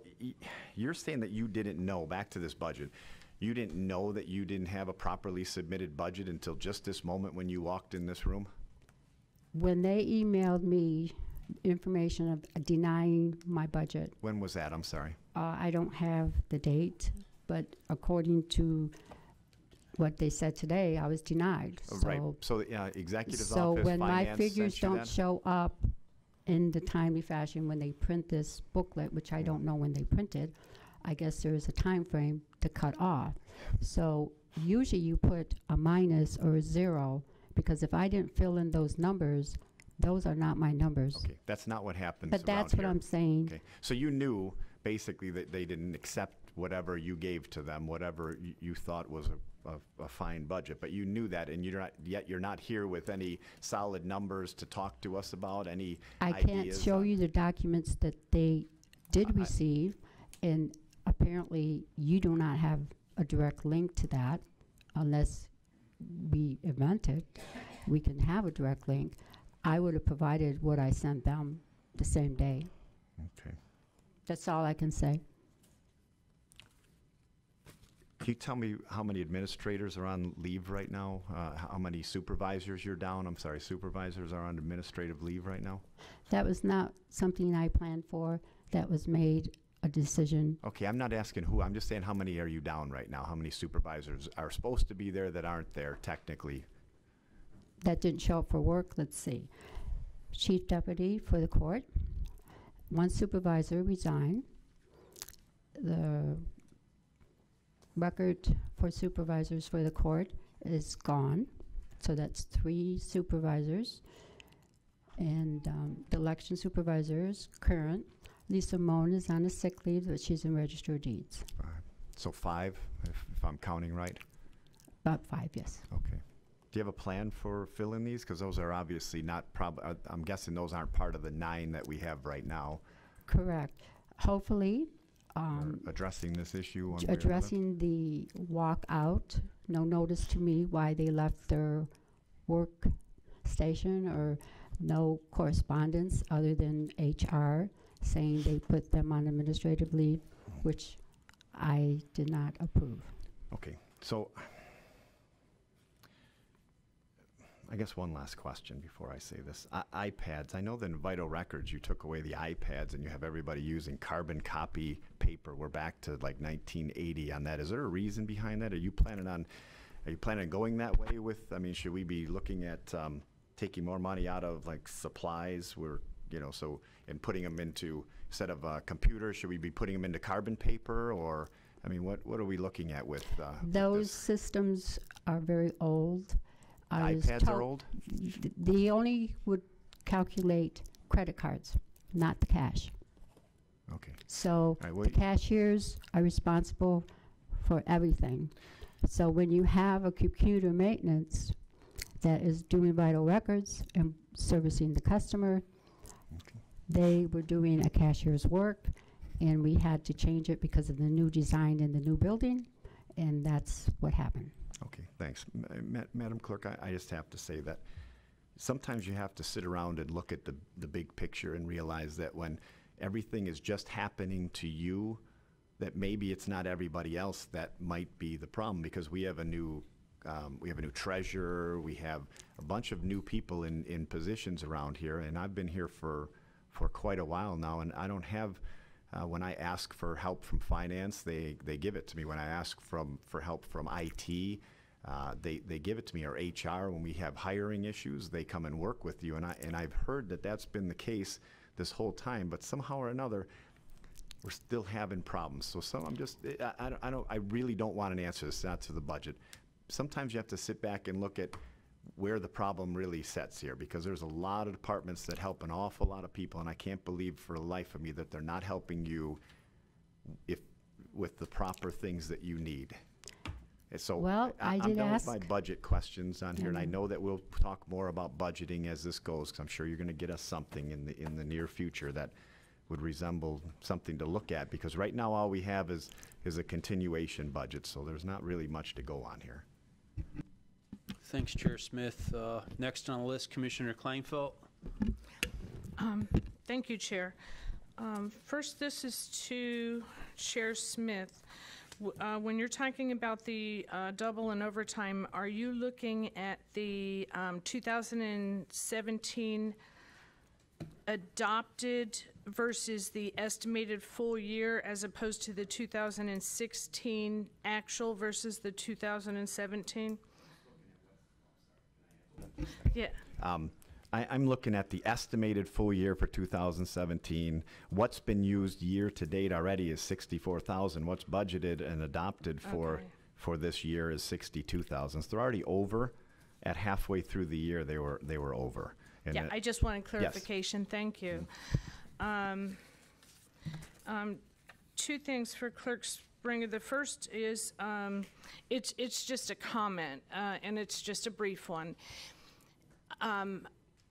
S2: you're saying that you didn't know, back to this budget, you didn't know that you didn't have a properly submitted budget until just this moment when you walked in this room?
S14: When they emailed me information of denying my budget,
S2: When was that? I'm sorry.
S14: I don't have the date, but according to what they said today, I was denied.
S2: Right. So executive's
S14: So
S2: office,
S14: when my
S2: finance
S14: figures
S2: sent you
S14: don't
S2: that?
S14: show up in the timely fashion when they print this booklet, which I don't know when they printed, I guess there is a time frame to cut off. So usually you put a minus or a 0, because if I didn't fill in those numbers, those are not my numbers.
S2: Okay, that's not what happens
S14: But that's what
S2: around here.
S14: I'm saying.
S2: Okay, so you knew basically that they didn't accept whatever you gave to them, whatever you thought was a fine budget, but you knew that, and you're not here with any solid numbers to talk to us about, any
S14: I
S2: ideas?
S14: can't show you the documents that they did receive, and apparently you do not have a direct link to that unless we event it. We can have a direct link. I would have provided what I sent them the same day.
S2: Okay.
S14: That's all I can say.
S2: Can you tell me how many administrators are on leave right now? How many supervisors you're down? I'm sorry, supervisors are on administrative leave right now?
S14: That was not something I planned for. That was made a decision.
S2: Okay, I'm not asking who. I'm just saying how many are you down right now? How many supervisors are supposed to be there that aren't there technically?
S14: That didn't show up for work. Let's see. Chief Deputy for the court. 1 supervisor resigned. The record for supervisors for the court is gone. So that's 3 supervisors. And the election supervisors, current. Lisa Moan is on a sick leave, but she's in Register of Deeds.
S2: So 5, if I'm counting right?
S14: About 5, yes.
S2: Okay. Do you have a plan for filling these? Because those are obviously not, I'm guessing those aren't part of the 9 that we have right now.
S14: Correct. Hopefully,
S2: addressing this issue one way or another?
S14: addressing the walkout, no notice to me why they left their work station, or no correspondence other than HR saying they put them on administrative leave, which I did not approve.
S2: Okay, so I guess one last question before I say this. iPads, I know that in Vital Records you took away the iPads and you have everybody using carbon copy paper. We're back to like 1980 on that. Is there a reason behind that? Are you planning on going that way with, I mean, should we be looking at taking more money out of like supplies and putting them into, instead of computers, should we be putting them into carbon paper, or, I mean, what are we looking at with
S14: Those systems are very old.
S2: iPads are old?
S14: They only would calculate credit cards, not the cash.
S2: Okay.
S14: So
S2: All right, well,
S14: the cashiers are responsible for everything. So when you have a computer maintenance that is doing vital records and servicing the customer, they were doing a cashier's work, and we had to change it because of the new design in the new building, and that's what happened.
S2: Okay, thanks. Madam Clerk, I just have to say that sometimes you have to sit around and look at the big picture and realize that when everything is just happening to you, that maybe it's not everybody else that might be the problem, because we have a new treasurer, we have a bunch of new people in positions around here, and I've been here for quite a while now, and I don't have, when I ask for help from finance, they give it to me. When I ask for help from IT, they give it to me, or HR. When we have hiring issues, they come and work with you, and I've heard that that's been the case this whole time, but somehow or another, we're still having problems. So I really don't want an answer. It's not to the budget. Sometimes you have to sit back and look at where the problem really sets here, because there's a lot of departments that help an awful lot of people, and I can't believe for the life of me that they're not helping you with the proper things that you need. And so
S14: Well, I
S2: I'm
S14: did
S2: done
S14: ask.
S2: with my budget questions on here, and I know that we'll talk more about budgeting as this goes, because I'm sure you're going to get us something in the near future that would resemble something to look at, because right now all we have is a continuation budget, so there's not really much to go on here.
S1: Thanks, Chair Smith. Next on the list, Commissioner Klinefelt.
S13: Thank you, Chair. First, this is to Chair Smith. When you're talking about the double and overtime, are you looking at the 2017 adopted versus the estimated full year, as opposed to the 2016 actual versus the 2017? Yeah.
S2: I'm looking at the estimated full year for 2017. What's been used year to date already is 64,000. What's budgeted and adopted for this year is 62,000. So they're already over. At halfway through the year, they were over. And
S13: Yeah, I just wanted clarification. Yes. Thank you. Two things for Clerk Springer. The first is it's just a comment, and it's just a brief one.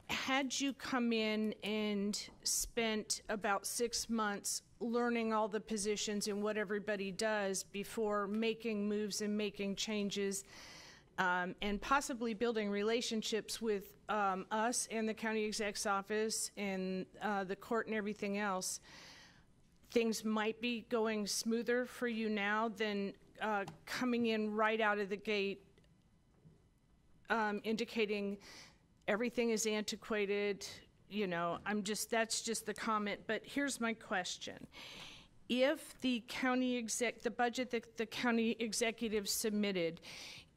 S13: Had you come in and spent about 6 months learning all the positions and what everybody does before making moves and making changes, and possibly building relationships with us and the county exec's office and the court and everything else, things might be going smoother for you now than coming in right out of the gate indicating everything is antiquated. You know, that's just the comment. But here's my question. If the the budget that the county executive submitted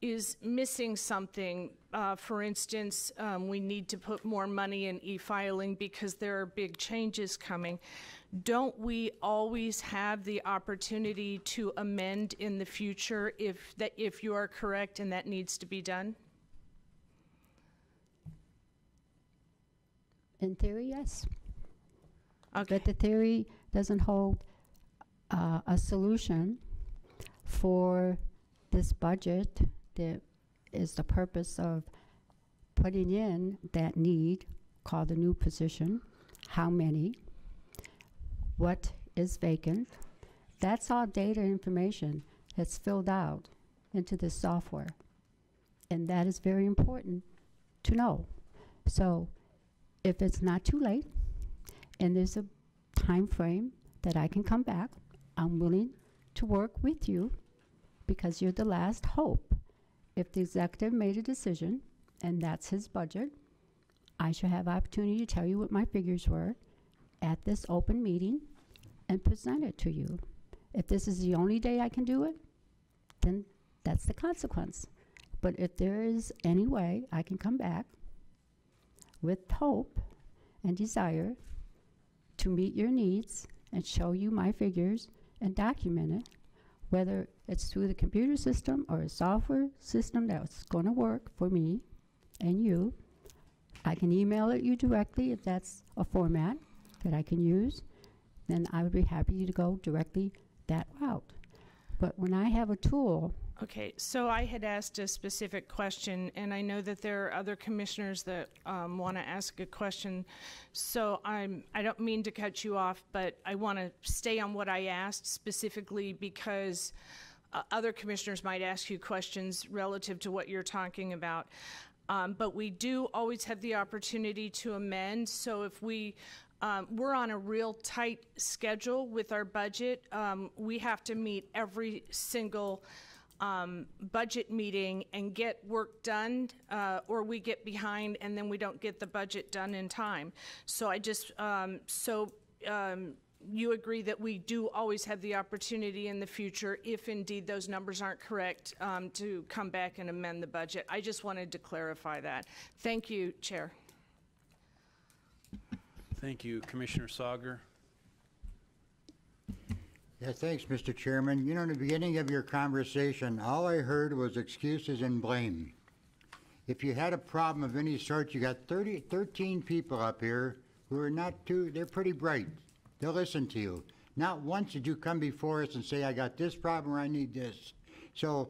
S13: is missing something, for instance, we need to put more money in e-filing because there are big changes coming, don't we always have the opportunity to amend in the future if you are correct and that needs to be done?
S14: In theory, yes.
S13: Okay.
S14: But the theory doesn't hold a solution for this budget that is the purpose of putting in that need, called the new position, how many, what is vacant. That's all data information that's filled out into this software. And that is very important to know. So if it's not too late and there's a time frame that I can come back, I'm willing to work with you, because you're the last hope. If the executive made a decision and that's his budget, I should have opportunity to tell you what my figures were at this open meeting and present it to you. If this is the only day I can do it, then that's the consequence. But if there is any way I can come back with hope and desire to meet your needs and show you my figures and document it, whether it's through the computer system or a software system that's going to work for me and you, I can email it you directly if that's a format that I can use, then I would be happy to go directly that route. But when I have a tool,
S13: Okay, so I had asked a specific question, and I know that there are other commissioners that want to ask a question. So I don't mean to cut you off, but I want to stay on what I asked specifically because other commissioners might ask you questions relative to what you're talking about. But we do always have the opportunity to amend. So if we're on a real tight schedule with our budget. We have to meet every single budget meeting and get work done, or we get behind and then we don't get the budget done in time. So I just, you agree that we do always have the opportunity in the future, if indeed those numbers aren't correct, to come back and amend the budget. I just wanted to clarify that. Thank you, Chair.
S1: Thank you. Commissioner Sauger.
S8: Yeah, thanks, Mr. Chairman. You know, in the beginning of your conversation, all I heard was excuses and blame. If you had a problem of any sort, you got 13 people up here who are they're pretty bright. They'll listen to you. Not once did you come before us and say, I got this problem or I need this. So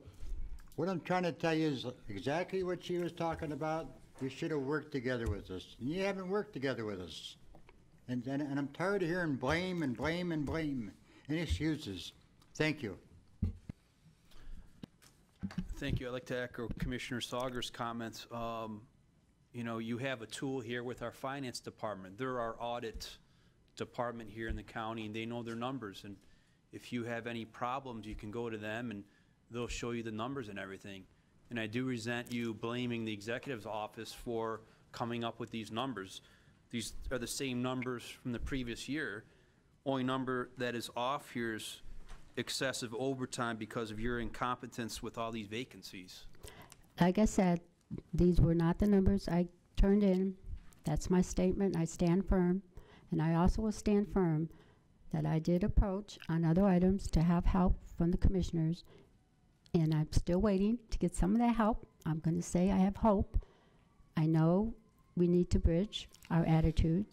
S8: what I'm trying to tell you is exactly what she was talking about. You should have worked together with us. And you haven't worked together with us. And I'm tired of hearing blame and blame and blame and excuses. Thank you.
S1: Thank you. I'd like to echo Commissioner Sauger's comments. You know, you have a tool here with our finance department. They're our audit department here in the county, and they know their numbers. And if you have any problems, you can go to them, and they'll show you the numbers and everything. And I do resent you blaming the executive's office for coming up with these numbers. These are the same numbers from the previous year. Only number that is off here is excessive overtime because of your incompetence with all these vacancies.
S14: like I said, these were not the numbers I turned in. That's my statement. I stand firm. And I also will stand firm that I did approach on other items to have help from the commissioners. And I'm still waiting to get some of that help. I'm going to say I have hope. I know we need to bridge our attitude.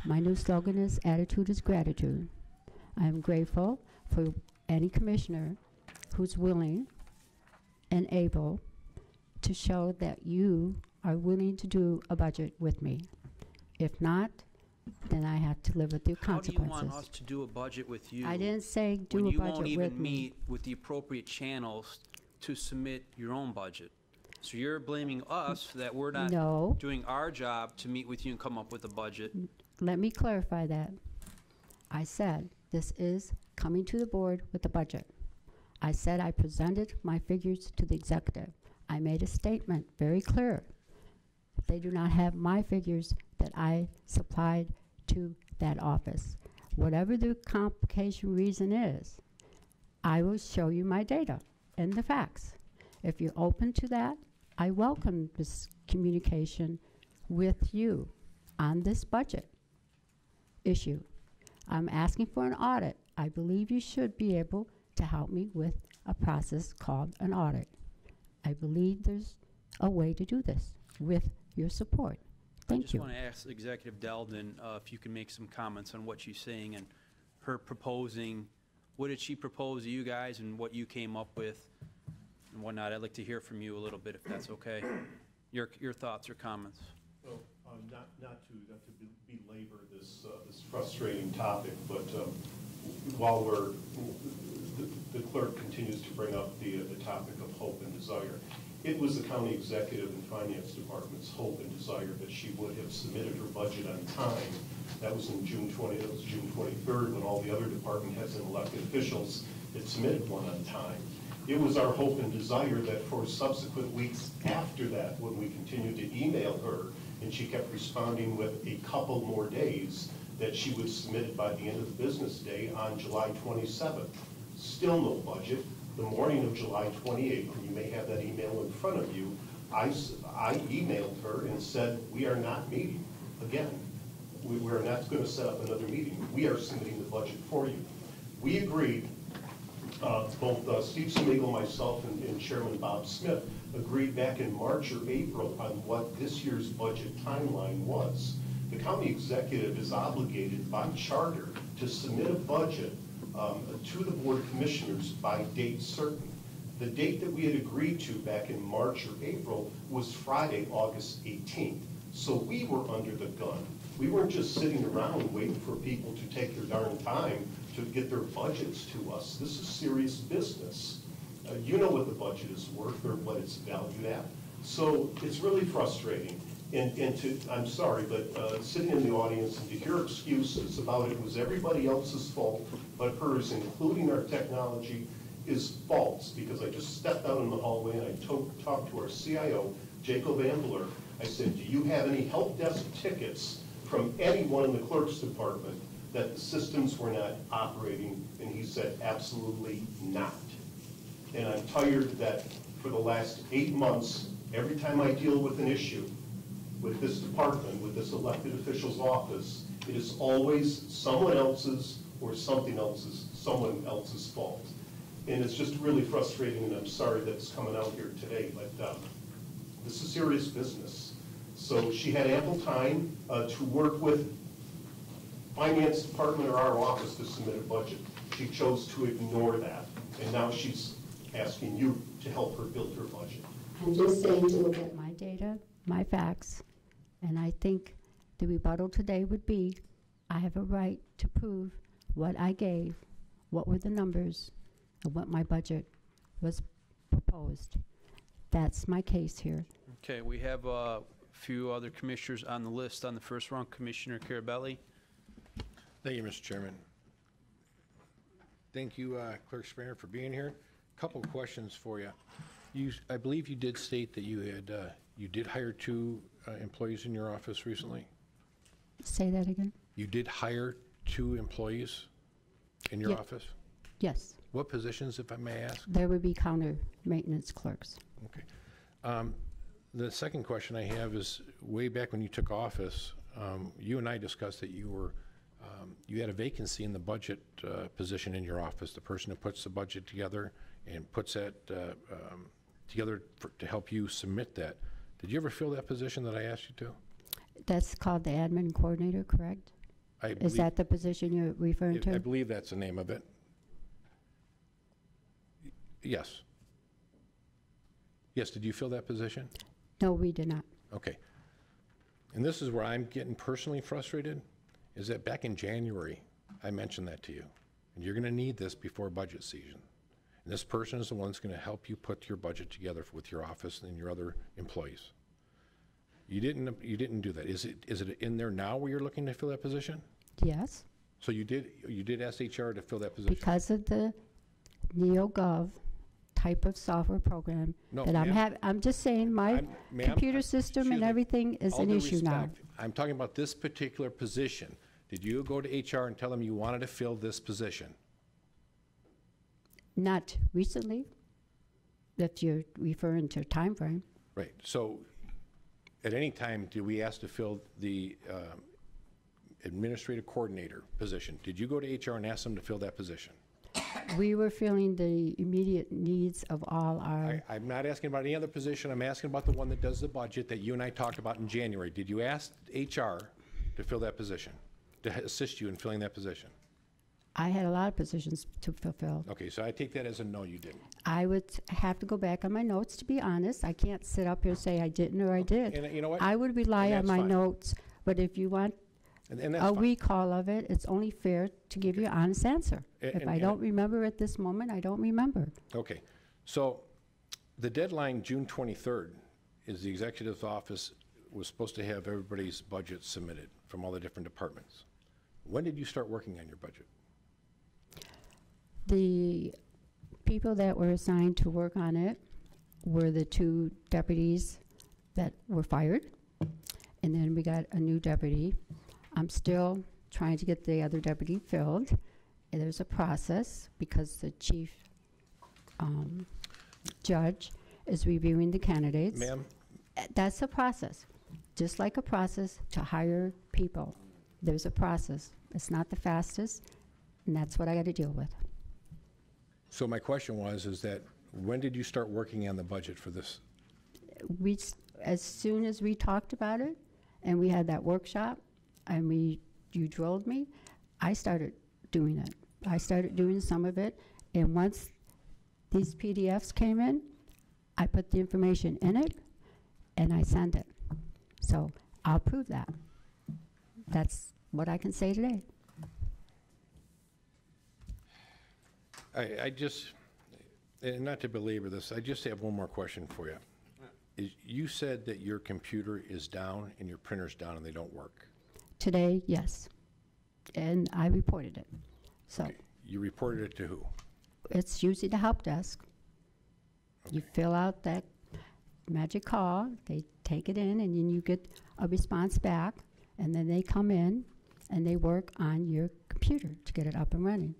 S14: My new slogan is attitude is gratitude. I am grateful for any commissioner who's willing and able to show that you are willing to do a budget with me. If not, then I have to live with the consequences.
S1: How do you want us to do a budget with you?
S14: I didn't say do a
S1: when you
S14: budget
S1: won't
S14: with
S1: even
S14: me.
S1: meet with the appropriate channels to submit your own budget? So you're blaming us that we're not
S14: No.
S1: doing our job to meet with you and come up with a budget.
S14: Let me clarify that. I said this is coming to the board with the budget. I said I presented my figures to the executive. I made a statement very clear. They do not have my figures that I supplied to that office. Whatever the complication reason is, I will show you my data and the facts. If you're open to that, I welcome this communication with you on this budget issue. I'm asking for an audit. I believe you should be able to help me with a process called an audit. I believe there's a way to do this with your support. Thank you.
S1: I just want to ask Executive Deldon if you can make some comments on what she's saying and her proposing. What did she propose to you guys and what you came up with and whatnot? I'd like to hear from you a little bit, if that's okay. Your thoughts or comments.
S6: Well, not to belabor this frustrating topic, but while the clerk continues to bring up the topic of hope and desire, it was the county executive and finance department's hope and desire that she would have submitted her budget on time. That was in June 23rd, when all the other department heads and elected officials had submitted one on time. It was our hope and desire that for subsequent weeks after that, when we continued to email her and she kept responding with a couple more days, that she would submit it by the end of the business day on July 27th. Still no budget. The morning of July 28th, and you may have that email in front of you, I emailed her and said, we are not meeting. Again, we're not going to set up another meeting. We are submitting the budget for you. We agreed, both Steve Smeagol, myself, and Chairman Bob Smith agreed back in March or April on what this year's budget timeline was. The county executive is obligated by charter to submit a budget to the Board of Commissioners by date certain. The date that we had agreed to back in March or April was Friday, August 18th. So we were under the gun. We weren't just sitting around waiting for people to take their darn time to get their budgets to us. This is serious business. You know what the budget is worth or what it's valued at. So it's really frustrating. I'm sorry, but sitting in the audience and to hear excuses about it was everybody else's fault but hers, including our technology, is false, because I just stepped out in the hallway and I talked to our CIO, Jacob Ambler. I said, do you have any help desk tickets from anyone in the clerk's department that the systems were not operating? And he said, absolutely not. And I'm tired that for the last 8 months, every time I deal with an issue with this department, with this elected official's office, it is always someone else's or someone else's fault. And it's just really frustrating, and I'm sorry that it's coming out here today, but this is serious business. So she had ample time to work with finance department or our office to submit a budget. She chose to ignore that, and now she's asking you to help her build her budget.
S14: I'm just saying to look at my data, my facts, and I think the rebuttal today would be, I have a right to prove what I gave, what were the numbers, and what my budget was proposed. That's my case here.
S1: Okay, we have a few other commissioners on the list. On the first round, Commissioner Carabelli.
S16: Thank you, Mr. Chairman. Thank you, Clerk Springer, for being here. Couple of questions for you. I believe you did state that you did hire 2 employees in your office recently.
S14: Say that again?
S16: You did hire 2 employees in your office?
S14: Yes.
S16: What positions, if I may ask?
S14: There would be counter maintenance clerks.
S16: Okay. The second question I have is, way back when you took office, you and I discussed that you had a vacancy in the budget position in your office, the person who puts the budget together and puts that together to help you submit that. Did you ever fill that position that I asked you to?
S14: That's called the admin coordinator, correct? Is that the position you're referring to?
S16: I believe that's the name of it. Yes. Yes, did you fill that position?
S14: No, we did not.
S16: Okay. And this is where I'm getting personally frustrated, is that back in January, I mentioned that to you. And you're going to need this before budget season. And this person is the one that's going to help you put your budget together with your office and your other employees. You didn't do that. Is it in there now where you're looking to fill that position?
S14: Yes.
S16: So you did ask HR to fill that position?
S14: Because of the NeoGov type of software program that I'm just saying my computer system and everything is an issue now.
S16: I'm talking about this particular position. Did you go to HR and tell them you wanted to fill this position?
S14: Not recently, if you're referring to time frame.
S16: Right. So at any time, did we ask to fill the administrative coordinator position? Did you go to HR and ask them to fill that position?
S14: We were filling the immediate needs of all our...
S16: I'm not asking about any other position. I'm asking about the one that does the budget that you and I talked about in January. Did you ask HR to fill that position, to assist you in filling that position?
S14: I had a lot of positions to fulfill.
S16: Okay, so I take that as a no, you didn't.
S14: I would have to go back on my notes, to be honest. I can't sit up here and say I didn't or I did.
S16: And you know what?
S14: I would rely on my notes, but if you want a recall of it, it's only fair to give you an honest answer. If I don't remember at this moment, I don't remember.
S16: Okay, so the deadline, June 23rd, is the executive's office was supposed to have everybody's budget submitted from all the different departments. When did you start working on your budget?
S14: The people that were assigned to work on it were the 2 deputies that were fired, and then we got a new deputy. I'm still trying to get the other deputy filled. And there's a process because the chief judge is reviewing the candidates.
S16: Ma'am?
S14: That's a process, just like a process to hire people. There's a process. It's not the fastest, and that's what I got to deal with.
S16: So my question is that when did you start working on the budget for this?
S14: As soon as we talked about it, and we had that workshop, and you drilled me, I started doing it. I started doing some of it, and once these PDFs came in, I put the information in it, and I send it. So I'll prove that. That's what I can say today.
S16: I just, and not to belabor this, I just have one more question for you. You said that your computer is down and your printer's down and they don't work.
S14: Today, yes. And I reported it. So
S16: Okay. You reported it to who?
S14: it's usually the help desk. You fill out that magic call, they take it in, and then you get a response back, and then they come in and they work on your computer to get it up and running.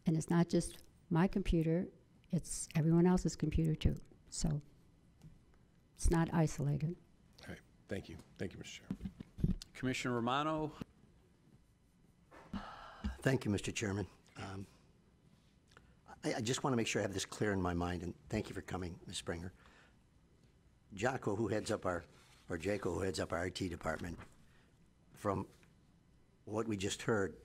S14: And it's not just my computer, it's everyone else's computer too. So it's not isolated.
S16: All right. Thank you. Thank you, Mr. Chairman.
S1: Commissioner Romano?
S17: Thank you, Mr. Chairman. I just want to make sure I have this clear in my mind, and thank you for coming, Ms. Springer. Jaco, who heads up our IT department, from what we just heard,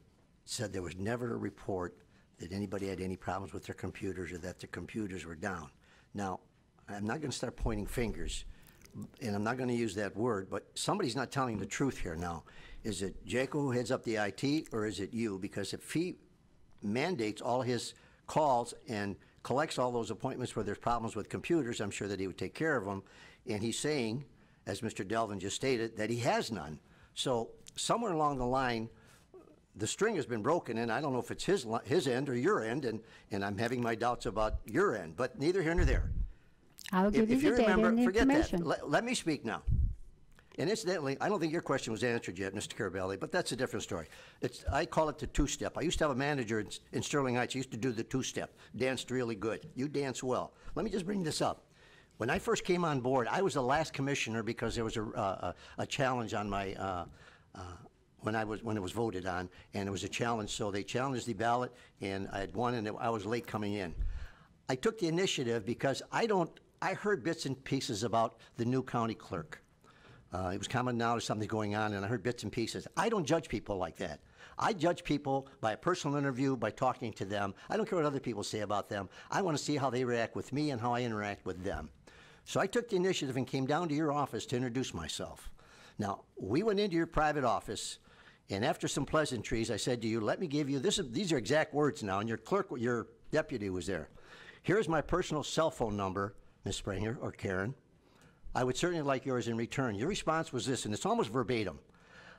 S17: said there was never a report that anybody had any problems with their computers or that their computers were down. Now, I'm not going to start pointing fingers, and I'm not going to use that word, but somebody's not telling the truth here now. Is it Jaco who heads up the IT, or is it you? Because if he mandates all his calls and collects all those appointments where there's problems with computers, I'm sure that he would take care of them. And he's saying, as Mr. Delvin just stated, that he has none. So somewhere along the line, the string has been broken, and I don't know if it's his end or your end, and I'm having my doubts about your end, but neither here nor there.
S14: I'll give you
S17: If
S14: the
S17: you
S14: data
S17: remember,
S14: and the
S17: forget
S14: information.
S17: that. Let me speak now. And incidentally, I don't think your question was answered yet, Mr. Carabelli, but that's a different story. I call it the two-step. I used to have a manager in Sterling Heights. He used to do the two-step. Danced really good. You dance well. Let me just bring this up. When I first came on board, I was the last commissioner because there was a challenge on my when it was voted on, and it was a challenge. So they challenged the ballot, and I had won, and I was late coming in. I took the initiative because I heard bits and pieces about the new county clerk. It was common knowledge something's going on, and I heard bits and pieces. I don't judge people like that. I judge people by a personal interview, by talking to them. I don't care what other people say about them. I want to see how they react with me and how I interact with them. So I took the initiative and came down to your office to introduce myself. Now, we went into your private office, and after some pleasantries, I said to you, let me give you, these are exact words now, and your deputy was there. Here's my personal cell phone number, Ms. Springer or Karen. I would certainly like yours in return. Your response was this, and it's almost verbatim.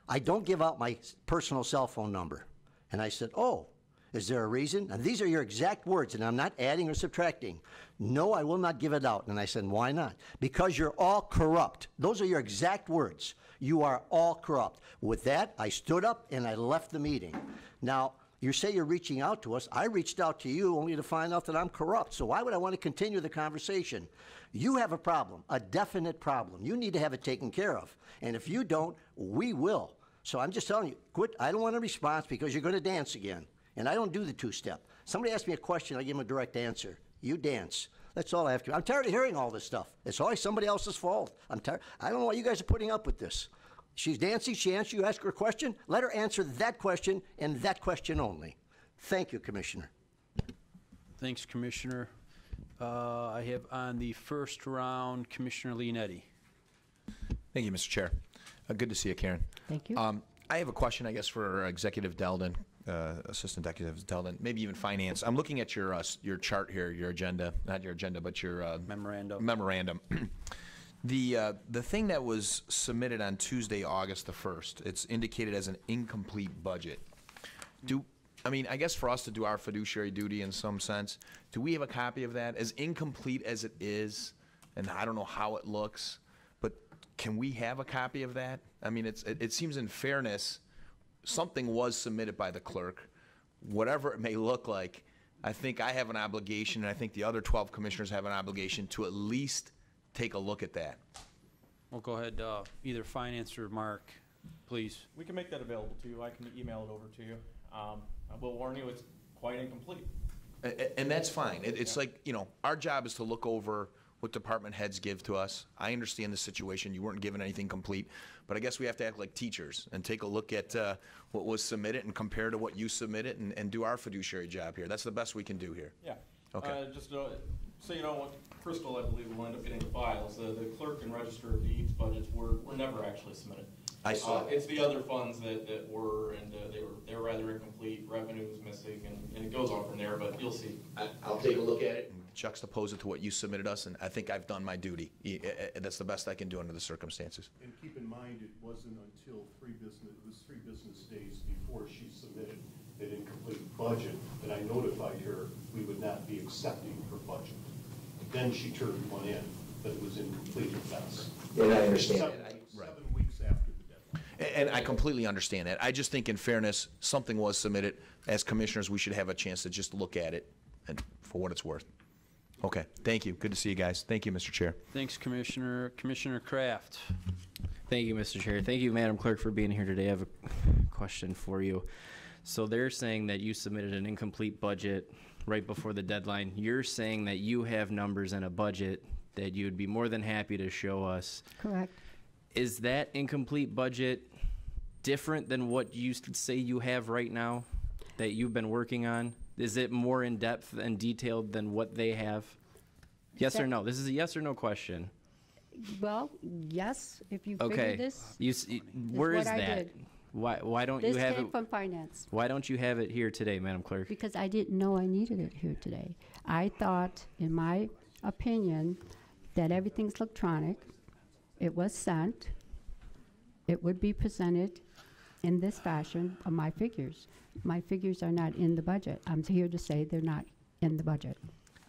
S17: I don't give out my personal cell phone number. And I said, oh, is there a reason? And these are your exact words, and I'm not adding or subtracting. No, I will not give it out. And I said, why not? Because you're all corrupt. Those are your exact words. You are all corrupt. With that, I stood up and I left the meeting. Now, you say you're reaching out to us. I reached out to you only to find out that I'm corrupt. So why would I want to continue the conversation? You have a problem, a definite problem. You need to have it taken care of. And if you don't, we will. So I'm just telling you, quit. I don't want a response because you're going to dance again. And I don't do the two-step. Somebody asks me a question, I give them a direct answer. You dance. That's all I have to. I'm tired of hearing all this stuff. It's always somebody else's fault. I'm tired. I don't know why you guys are putting up with this. She's dancing. She answers you, ask her a question. Let her answer that question and that question only. Thank you, Commissioner.
S1: Thanks, Commissioner. I have on the first round, Commissioner Leonetti.
S4: Thank you, Mr. Chair. Good to see you, Karen.
S14: Thank you.
S4: I have a question, I guess, for Executive Delden, Assistant Executive Delden, maybe even Finance. I'm looking at your chart here, your agenda, not your agenda, but your memorandum. The thing that was submitted on Tuesday, August the 1st, it's indicated as an incomplete budget. I mean, I guess for us to do our fiduciary duty in some sense, do we have a copy of that? As incomplete as it is, and I don't know how it looks, but can we have a copy of that? I mean, it seems in fairness, something was submitted by the clerk, whatever it may look like. I think I have an obligation, and I think the other 12 commissioners have an obligation to at least take a look at that.
S1: Well, go ahead, either Finance or Mark, please.
S10: We can make that available to you. I can email it over to you. I will warn you, it's quite incomplete.
S4: And that's fine. It's like, you know, our job is to look over what department heads give to us. I understand the situation. You weren't given anything complete, but I guess we have to act like teachers and take a look at what was submitted and compare to what you submitted and do our fiduciary job here. That's the best we can do here.
S10: Yeah.
S4: Okay.
S10: Just so you know, what Crystal, I believe, will end up getting the files. The clerk and register of deeds budgets were never actually submitted.
S4: I saw
S10: It's the other funds that were, and they were rather incomplete. Revenue was missing, and it goes on from there. But you'll see.
S4: I'll take a look at it and juxtapose it to what you submitted us, and I think I've done my duty. That's the best I can do under the circumstances.
S6: And keep in mind, it wasn't until 3 business days before she submitted an incomplete budget that I notified her we would not be accepting her budget. Then she turned one in, but it was incomplete at best.
S4: And I understand
S6: 7 weeks after the deadline.
S4: And I completely understand that. I just think in fairness, something was submitted. As commissioners, we should have a chance to just look at it and for what it's worth. Okay, thank you. Good to see you guys. Thank you, Mr. Chair.
S1: Thanks, Commissioner. Commissioner Kraft.
S18: Thank you, Mr. Chair. Thank you, Madam Clerk, for being here today. I have a question for you. So they're saying that you submitted an incomplete budget right before the deadline. You're saying that you have numbers and a budget that you would be more than happy to show us.
S14: Correct.
S18: Is that incomplete budget different than what you say you have right now that you've been working on? Is it more in-depth and detailed than what they have? Yes or no? This is a yes or no question.
S14: Well, yes, if you
S18: Okay.
S14: figure this.
S18: Where is
S14: what I
S18: that?
S14: did.
S18: Why don't
S14: This
S18: you have
S14: came
S18: it?
S14: from finance.
S18: Why don't you have it here today, Madam Clerk?
S14: Because I didn't know I needed it here today. I thought, in my opinion, that everything's electronic. It was sent. It would be presented in this fashion of my figures. My figures are not in the budget. I'm here to say they're not in the budget.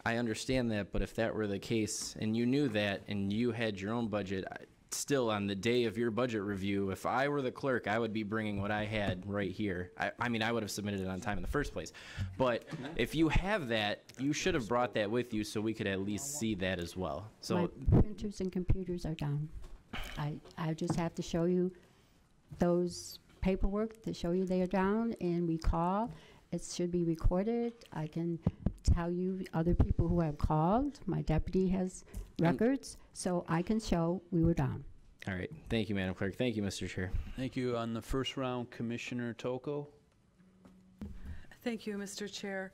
S18: I understand that, but if that were the case, and you knew that, and you had your own budget, still on the day of your budget review, if I were the clerk, I would be bringing what I had right here. I mean, I would have submitted it on time in the first place. But if you have that, you should have brought that with you so we could at least see that as well. So
S14: My printers and computers are down. I just have to show you those paperwork to show you they are down, and we call. It should be recorded. I can tell you other people who have called. My deputy has records, so I can show we were down.
S18: all right. Thank you, Madam Clerk. Thank you, Mr. Chair.
S1: Thank you. On the first round, Commissioner Toko.
S11: Thank you, Mr. Chair.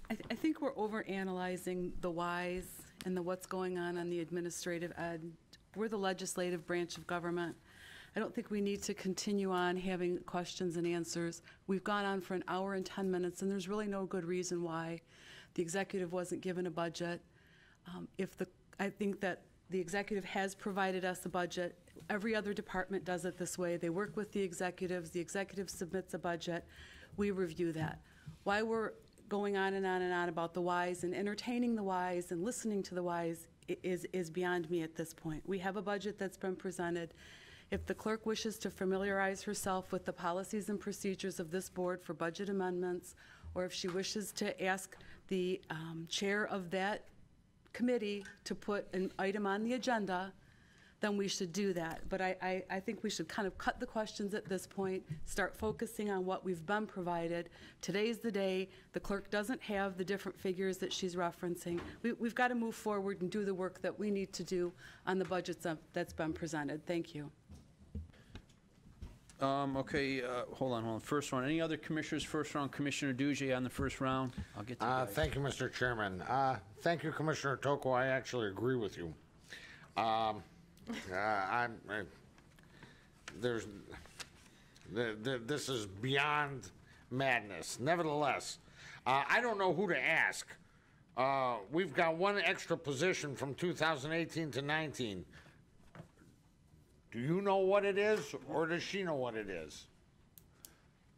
S11: I think we're overanalyzing the whys and the what's going on the administrative end. We're the legislative branch of government. I don't think we need to continue on having questions and answers. We've gone on for an hour and 10 minutes, and there's really no good reason why the executive wasn't given a budget. I think that the executive has provided us a budget. Every other department does it this way. They work with the executives submits a budget, we review that. Why we're going on and on and on about the whys and entertaining the whys and listening to the whys is beyond me at this point. We have a budget that's been presented. If the clerk wishes to familiarize herself with the policies and procedures of this board for budget amendments, or if she wishes to ask the chair of that committee to put an item on the agenda, then we should do that. But I think we should kind of cut the questions at this point, start focusing on what we've been provided. Today's the day. The clerk doesn't have the different figures that she's referencing. We've got to move forward and do the work that we need to do on the budgets that's been presented. Thank you.
S1: Okay, hold on. First round. Any other commissioners? First round, Commissioner Duje on the first round. I'll get to you guys.
S9: Thank you, Mr. Chairman. Thank you, Commissioner Toko. I actually agree with you. This is beyond madness. Nevertheless, I don't know who to ask. We've got one extra position from 2018 to 19. Do you know what it is, or does she know what it is?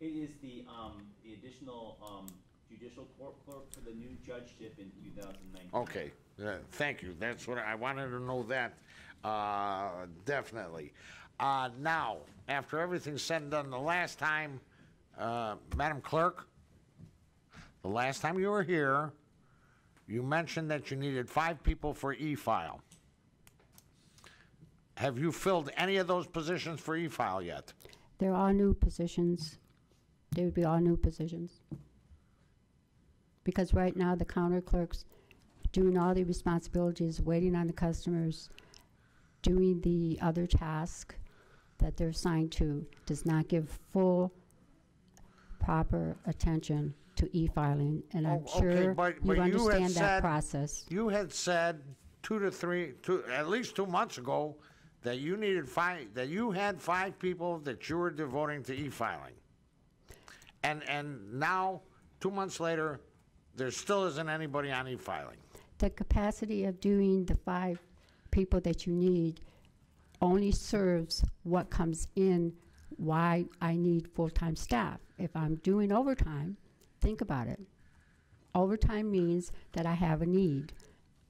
S19: It is the additional judicial court clerk for the new judgeship in 2019.
S9: Okay, thank you. That's what I wanted to know. That definitely. Now, after everything's said and done, the last time, Madam Clerk, the last time you were here, you mentioned that you needed 5 people for e-file. Have you filled any of those positions for e-file yet?
S14: They're all new positions. They would be all new positions. Because right now, the counter clerks doing all the responsibilities, waiting on the customers, doing the other task that they're assigned to, does not give full, proper attention to e-filing, and I'm sure you understand that process.
S9: You had said at least 2 months ago that you had 5 people that you were devoting to e-filing. And now, 2 months later, there still isn't anybody on e-filing.
S14: The capacity of doing the 5 people that you need only serves what comes in, why I need full-time staff. If I'm doing overtime, think about it. Overtime means that I have a need.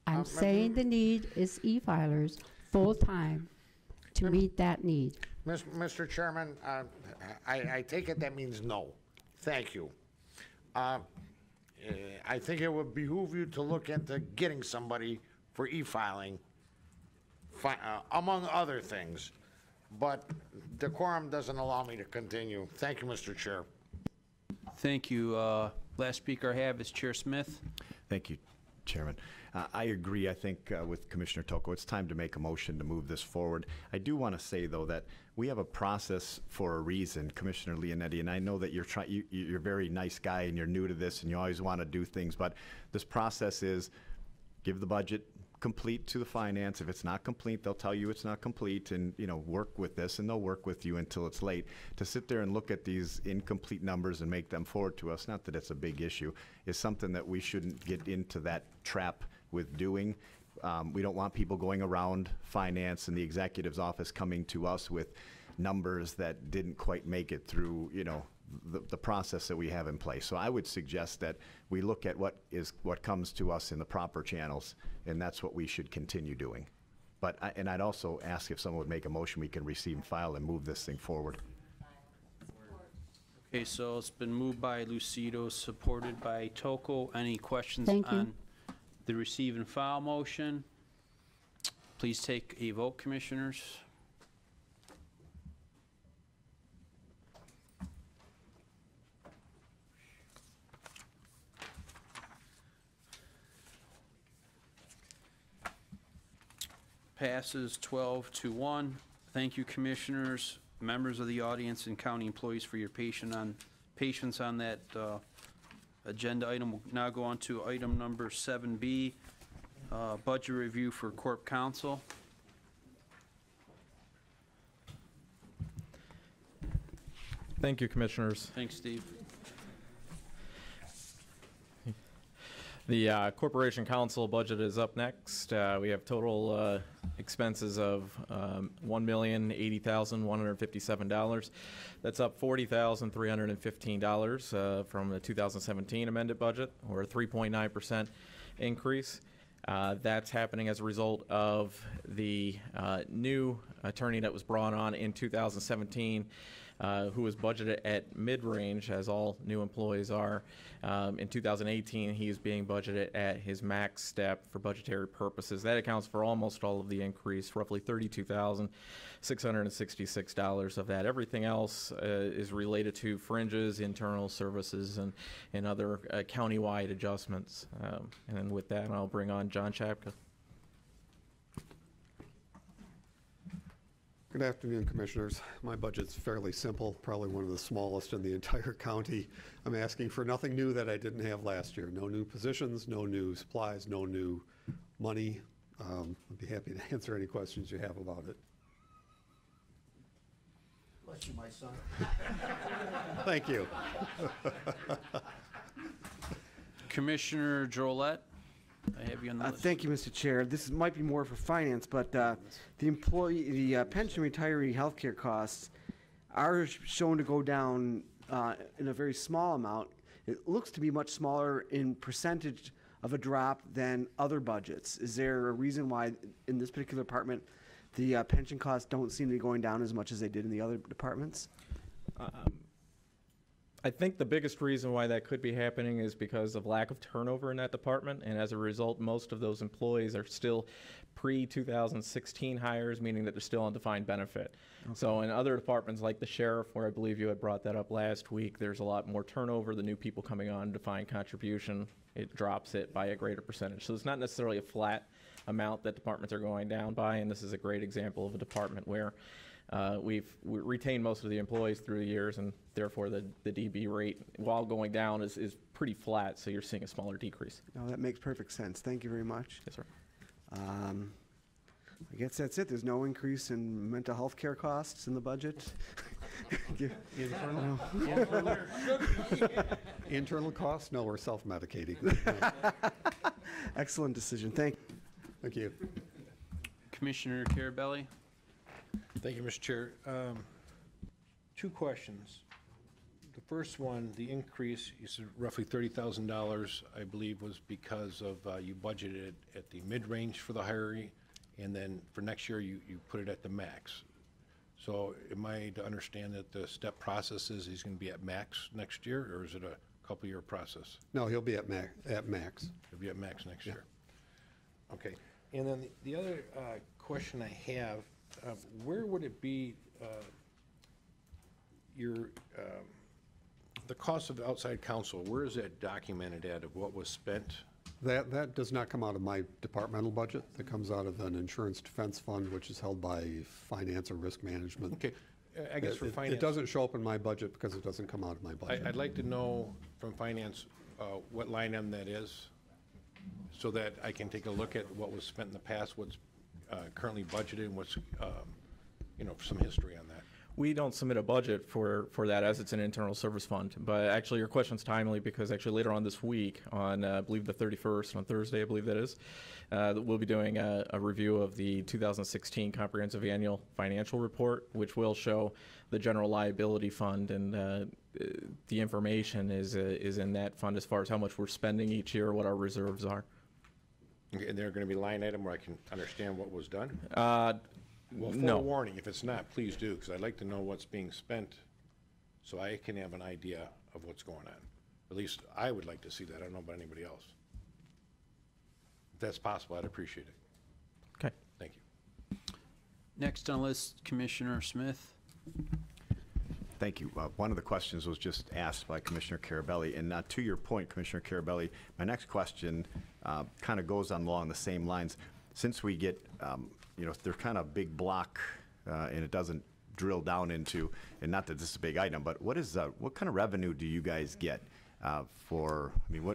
S14: I'm saying the need is e-filers full-time to meet that need.
S9: Mr. Chairman, I take it that means no. Thank you. I think it would behoove you to look into getting somebody for e-filing, among other things. But decorum doesn't allow me to continue. Thank you, Mr. Chair.
S1: Thank you. Last speaker I have is Chair Smith.
S2: Thank you, Chairman. I agree, I think, with Commissioner Tocco. It's time to make a motion to move this forward. I do want to say, though, that we have a process for a reason, Commissioner Leonetti, and I know that you're a very nice guy and you're new to this and you always want to do things, but this process is give the budget complete to the finance. If it's not complete, they'll tell you it's not complete, and work with this, and they'll work with you until it's late. To sit there and look at these incomplete numbers and make them forward to us, not that it's a big issue, is something that we shouldn't get into that trap with doing. We don't want people going around finance and the executive's office coming to us with numbers that didn't quite make it through, the process that we have in place. So I would suggest that we look at what comes to us in the proper channels, and that's what we should continue doing. But I'd also ask if someone would make a motion we can receive and file and move this thing forward.
S1: Okay, so it's been moved by Lucido, supported by Tocco. Any questions
S14: Thank you.
S1: on the receive and file motion? Please take a vote, commissioners. Passes 12-1. Thank you, commissioners, members of the audience, and county employees for your patience on that agenda item. We'll now go on to item number 7B, budget review for Corp Counsel.
S10: Thank you, commissioners.
S1: Thanks, Steve.
S10: The Corporation Counsel budget is up next. We have total expenses of $1,080,157. That's up $40,315 from the 2017 amended budget, or a 3.9% increase. That's happening as a result of the new attorney that was brought on in 2017, who was budgeted at mid-range, as all new employees are. In 2018, he is being budgeted at his max step for budgetary purposes. That accounts for almost all of the increase, roughly $32,666 of that. Everything else is related to fringes, internal services, and other county-wide adjustments. And with that, I'll bring on John Chapka.
S20: Good afternoon, Commissioners. My budget's fairly simple, probably one of the smallest in the entire county. I'm asking for nothing new that I didn't have last year. No new positions, no new supplies, no new money. I'd be happy to answer any questions you have about it.
S17: Bless you, my son.
S20: Thank you.
S1: Commissioner Drollet, I have you on the list.
S12: Thank you, Mr. Chair. This might be more for finance, but the pension retiree health care costs are shown to go down in a very small amount. It looks to be much smaller in percentage of a drop than other budgets. Is there a reason why in this particular department the pension costs don't seem to be going down as much as they did in the other departments?
S10: I think the biggest reason why that could be happening is because of lack of turnover in that department, and as a result, most of those employees are still pre-2016 hires, meaning that they're still on defined benefit. Okay. So in other departments like the sheriff, where I believe you had brought that up last week, there's a lot more turnover. The new people coming on defined contribution, it drops it by a greater percentage. So it's not necessarily a flat amount that departments are going down by, and this is a great example of a department where we retained most of the employees through the years, and therefore the DB rate, while going down, is pretty flat, so you're seeing a smaller decrease.
S12: No, that makes perfect sense. Thank you very much.
S10: Yes, sir.
S12: I guess that's it. There's no increase in mental health care costs in the budget.
S20: Internal costs? No, we're self-medicating.
S12: Excellent decision.
S20: Thank you.
S1: Commissioner Carabelli.
S16: Thank you, Mr. Chair. Two questions. The first one, the increase, you said roughly $30,000, I believe, was because of you budgeted at the mid-range for the hiring, and then for next year you put it at the max. So am I to understand that the step process is he's going to be at max next year, or is it a couple-year process?
S20: No, he'll be at max.
S16: He'll be at max next year. Okay. And then the other question I have, where would it be the cost of outside counsel, where is that documented at of what was spent?
S20: That does not come out of my departmental budget. That comes out of an insurance defense fund, which is held by finance or risk management.
S16: Okay. I guess for finance.
S20: It doesn't show up in my budget because it doesn't come out of my budget.
S16: I'd like to know from finance what line item that is, so that I can take a look at what was spent in the past, what's currently budgeted, and what's, some history on that.
S10: We don't submit a budget for that, as it's an internal service fund. But actually, your question's timely, because actually later on this week, on I believe the 31st, on Thursday, I believe that is, we'll be doing a review of the 2016 Comprehensive Annual Financial Report, which will show the general liability fund, and the information is in that fund as far as how much we're spending each year, what our reserves are.
S16: Okay, and there are going to be line item where I can understand what was done? Well,
S10: no.
S16: Forewarning, if it's not, please do, because I'd like to know what's being spent so I can have an idea of what's going on. At least I would like to see that. I don't know about anybody else. If that's possible, I'd appreciate it.
S10: Okay.
S16: Thank you.
S1: Next on the list, Commissioner Smith.
S2: Thank you. One of the questions was just asked by Commissioner Carabelli, and to your point, Commissioner Carabelli, my next question kind of goes along the same lines. Since we get, they're kind of big block, and it doesn't drill down into, and not that this is a big item, but what kind of revenue do you guys get what are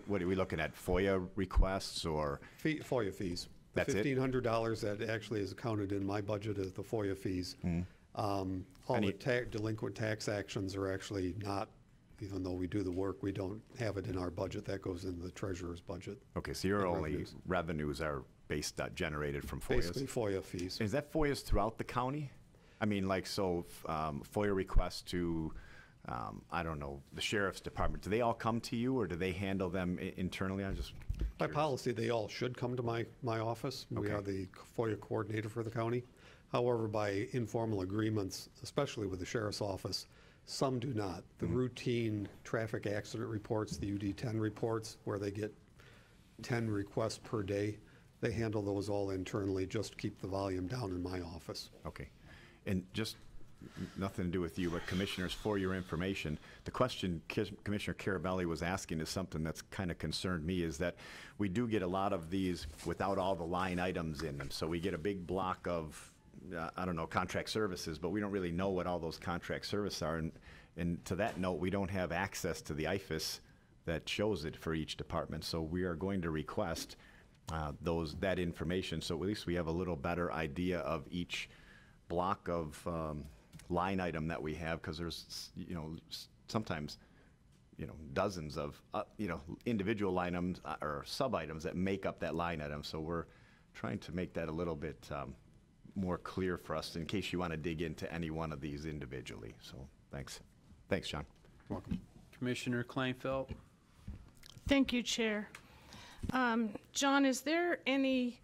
S2: we looking at, FOIA requests or?
S20: FOIA fees.
S2: That's it?
S20: $1,500 that actually is accounted in my budget as the FOIA fees. All the delinquent tax actions are actually not, even though we do the work, we don't have it in our budget. That goes in the treasurer's budget.
S2: Okay, so your only revenues are generated from FOIAs?
S20: Basically FOIA fees.
S2: Is that FOIAs throughout the county? I mean, FOIA requests to, the sheriff's department, do they all come to you, or do they handle them internally? I'm just
S20: By policy, they all should come to my office. Okay. We are the FOIA coordinator for the county. However, by informal agreements, especially with the sheriff's office, some do not. The routine traffic accident reports, the UD-10 reports, where they get 10 requests per day, they handle those all internally, just to keep the volume down in my office.
S2: Okay. And just nothing to do with you, but commissioners, for your information, the question Commissioner Carabelli was asking is something that's kind of concerned me, is that we do get a lot of these without all the line items in them. So we get a big block of contract services, but we don't really know what all those contract services are. And to that note, we don't have access to the IFAS that shows it for each department. So we are going to request that information, so at least we have a little better idea of each block of line item that we have, because there's sometimes dozens of individual line items or sub items that make up that line item. So we're trying to make that a little bit more clear for us, in case you want to dig into any one of these individually. So thanks, John.
S20: Welcome.
S1: Commissioner Klinefelt.
S13: Thank you, Chair. John, is there any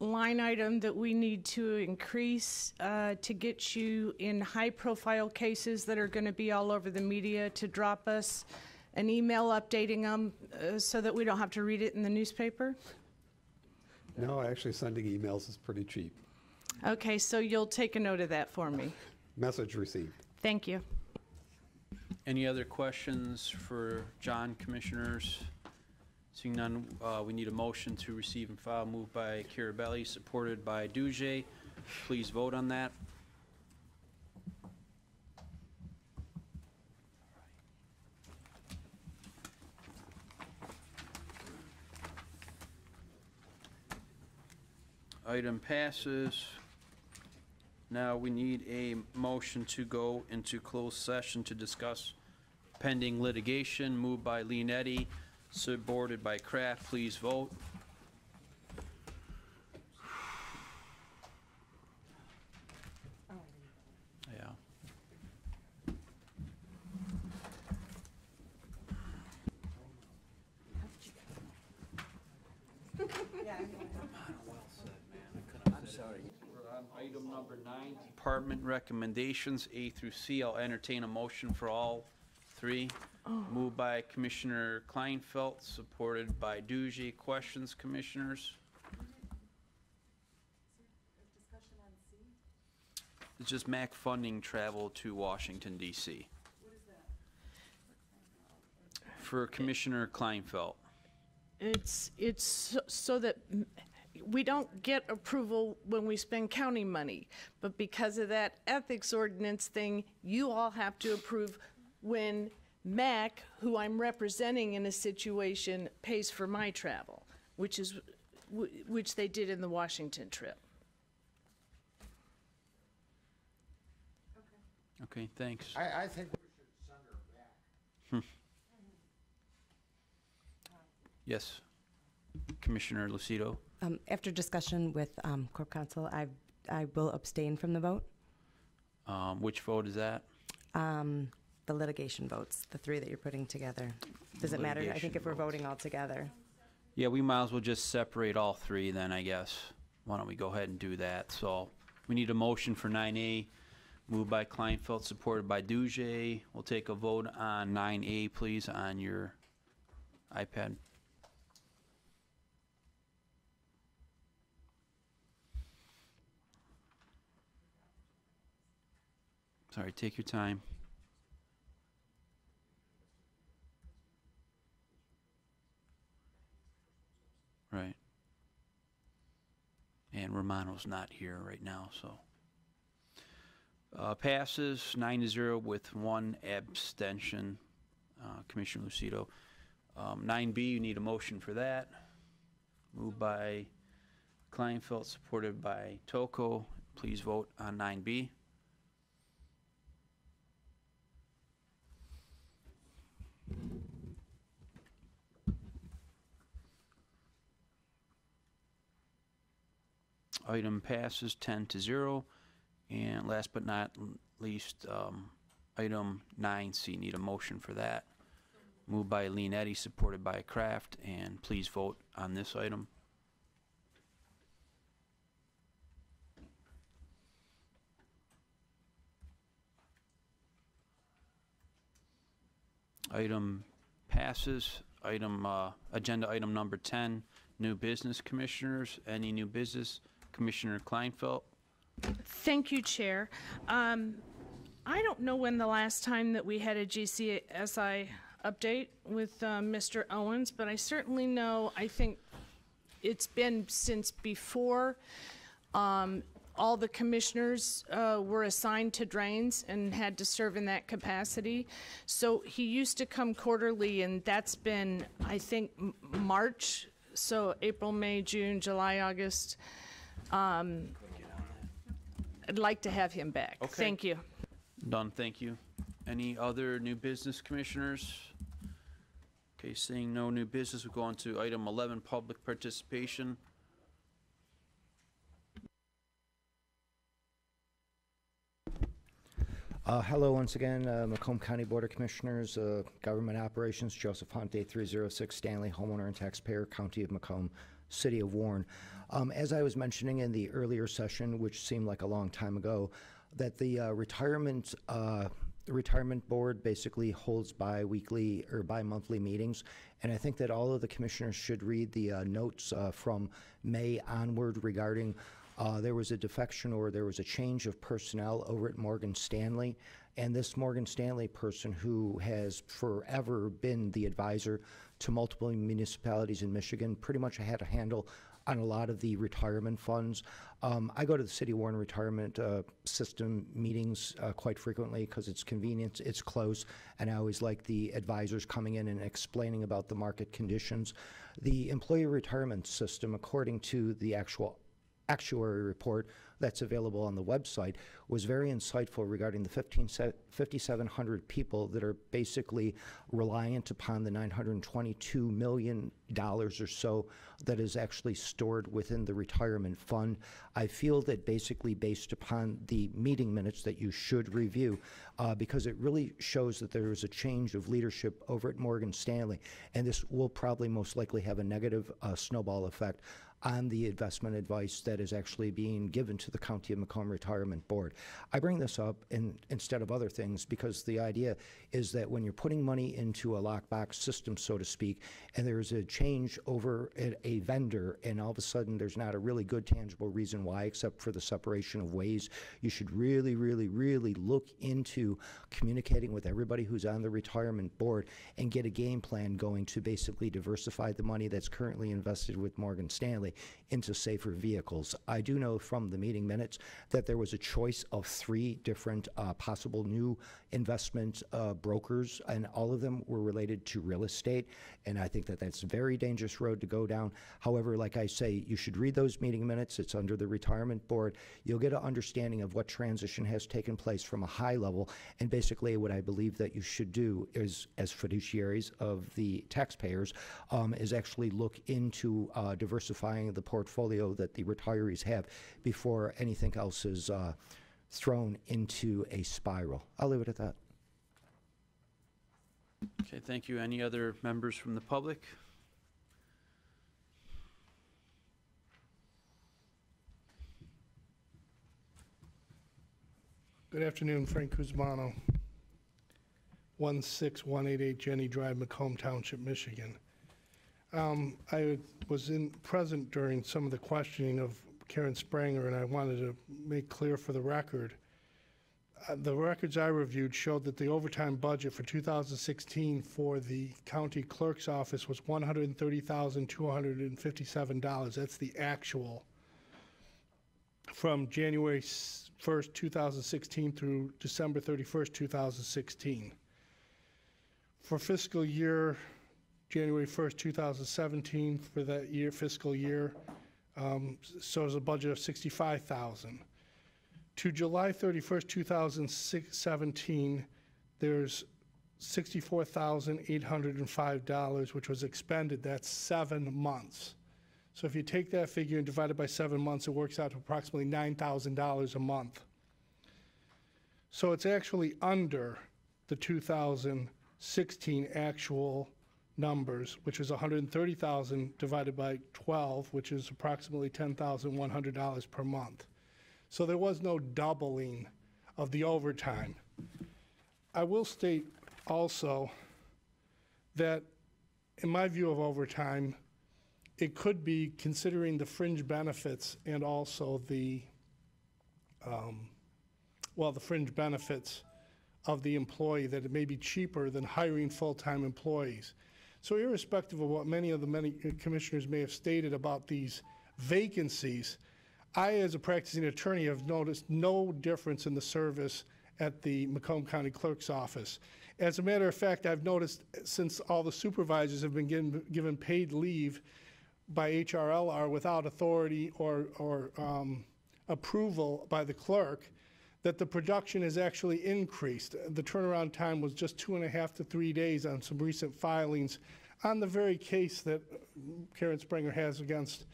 S13: line item that we need to increase to get you in high-profile cases that are going to be all over the media to drop us an email updating them so that we don't have to read it in the newspaper?
S20: No, actually sending emails is pretty cheap.
S13: Okay, so you'll take a note of that for me.
S20: Message received.
S13: Thank you.
S1: Any other questions for John, commissioners? Seeing none, we need a motion to receive and file, moved by Carabelli, supported by Duje. Please vote on that. Item passes. Now we need a motion to go into closed session to discuss pending litigation, moved by Leonetti, supported by Kraft. Please vote. Yeah.
S17: I'm sorry.
S1: We're on item number 9, department recommendations, A through C. I'll entertain a motion for all 3. Moved by Commissioner Klinefelt, supported by Duje. Questions, commissioners? It's just MAC funding travel to Washington, D.C. For Commissioner Klinefelt.
S13: It's so that we don't get approval when we spend county money, but because of that ethics ordinance thing, you all have to approve when MAC, who I'm representing in a situation, pays for my travel, which they did in the Washington trip.
S1: Okay, thanks.
S9: I think we should send her back.
S1: Yes. Commissioner Lucido.
S15: After discussion with Corp Counsel, I will abstain from the vote.
S1: Which vote is that?
S15: The litigation votes, the 3 that you're putting together. Does it matter? I think if we're voting all together.
S1: Yeah, we might as well just separate all 3 then, I guess. Why don't we go ahead and do that? So we need a motion for 9A, moved by Klinefelt, supported by Duje. We'll take a vote on 9A, please, on your iPad. Sorry, take your time. Right. And Romano's not here right now, so. Passes 9-0 with 1 abstention, Commissioner Lucido. 9B, you need a motion for that. Moved by Klinefelt, supported by Toko. Please vote on 9B. Item passes 10-0. And last but not least, item 9C, need a motion for that. Moved by Leonetti, supported by Kraft, and please vote on this item. Item passes. Agenda item number 10, new business, commissioners. Any new business? Commissioner Klinefelt.
S13: Thank you, Chair. I don't know when the last time that we had a GCSI update with Mr. Owens, but I certainly know, I think it's been since before all the commissioners were assigned to drains and had to serve in that capacity. So he used to come quarterly, and that's been, I think, March. So April, May, June, July, August. I'd like to have him back.
S1: Okay.
S13: Thank you.
S1: Done, thank you. Any other new business, commissioners? Okay, seeing no new business, we go on to item 11, public participation.
S5: Hello once again, Macomb County Board of Commissioners, Government Operations, Joseph Hunt, 8306 Stanley, homeowner and taxpayer, County of Macomb, City of Warren. As I was mentioning in the earlier session, which seemed like a long time ago, that the retirement board basically holds bi-weekly or bi-monthly meetings, and I think that all of the commissioners should read the notes from May onward regarding there was a defection or there was a change of personnel over at Morgan Stanley, and this Morgan Stanley person, who has forever been the advisor to multiple municipalities in Michigan, pretty much had a handle on a lot of the retirement funds. I go to the City of Warren retirement system meetings quite frequently because it's convenient, it's close, and I always like the advisors coming in and explaining about the market conditions. The employee retirement system, according to the actual actuary report that's available on the website, was very insightful regarding the 5,700 people that are basically reliant upon the $922 million or so that is actually stored within the retirement fund. I feel that basically based upon the meeting minutes that you should review, because it really shows that there is a change of leadership over at Morgan Stanley, and this will probably most likely have a negative snowball effect on the investment advice that is actually being given to the County of Macomb Retirement Board. I bring this up instead of other things because the idea is that when you're putting money into a lockbox system, so to speak, and there's a change over at a vendor, and all of a sudden there's not a really good tangible reason why except for the separation of ways, you should really, really, really look into communicating with everybody who's on the retirement board and get a game plan going to basically diversify the money that's currently invested with Morgan Stanley into safer vehicles. I do know from the meeting minutes that there was a choice of 3 different possible new investment brokers, and all of them were related to real estate, and I think that that's a very dangerous road to go down. However, like I say, you should read those meeting minutes. It's under the retirement board. You'll get an understanding of what transition has taken place from a high level, and basically what I believe that you should do is, as fiduciaries of the taxpayers, is actually look into diversifying the portfolio that the retirees have before anything else is thrown into a spiral. I'll leave it at that.
S1: Okay, thank you. Any other members from the public?
S21: Good afternoon, Frank Cusmano, 16188 Jenny Drive, Macomb Township, Michigan. I was present during some of the questioning of Karen Spranger, and I wanted to make clear for the record. The records I reviewed showed that the overtime budget for 2016 for the county clerk's office was $130,257. That's the actual from January 1st, 2016 through December 31st, 2016. For fiscal year January 1st, 2017, for that year, fiscal year, shows a budget of $65,000. To July 31st, 2017, there's $64,805, which was expended. That's 7 months. So if you take that figure and divide it by 7 months, it works out to approximately $9,000 a month. So it's actually under the 2016 actual numbers, which is $130,000 divided by 12, which is approximately $10,100 per month. So there was no doubling of the overtime. I will state also that in my view of overtime, it could be considering the fringe benefits and also the fringe benefits of the employee, that it may be cheaper than hiring full-time employees. So irrespective of what many commissioners may have stated about these vacancies, I, as a practicing attorney, have noticed no difference in the service at the Macomb County Clerk's office. As a matter of fact, I've noticed since all the supervisors have been given paid leave by HRLR without authority or approval by the clerk, that the production has actually increased. The turnaround time was just 2.5 to 3 days on some recent filings on the very case that Karen Spranger has against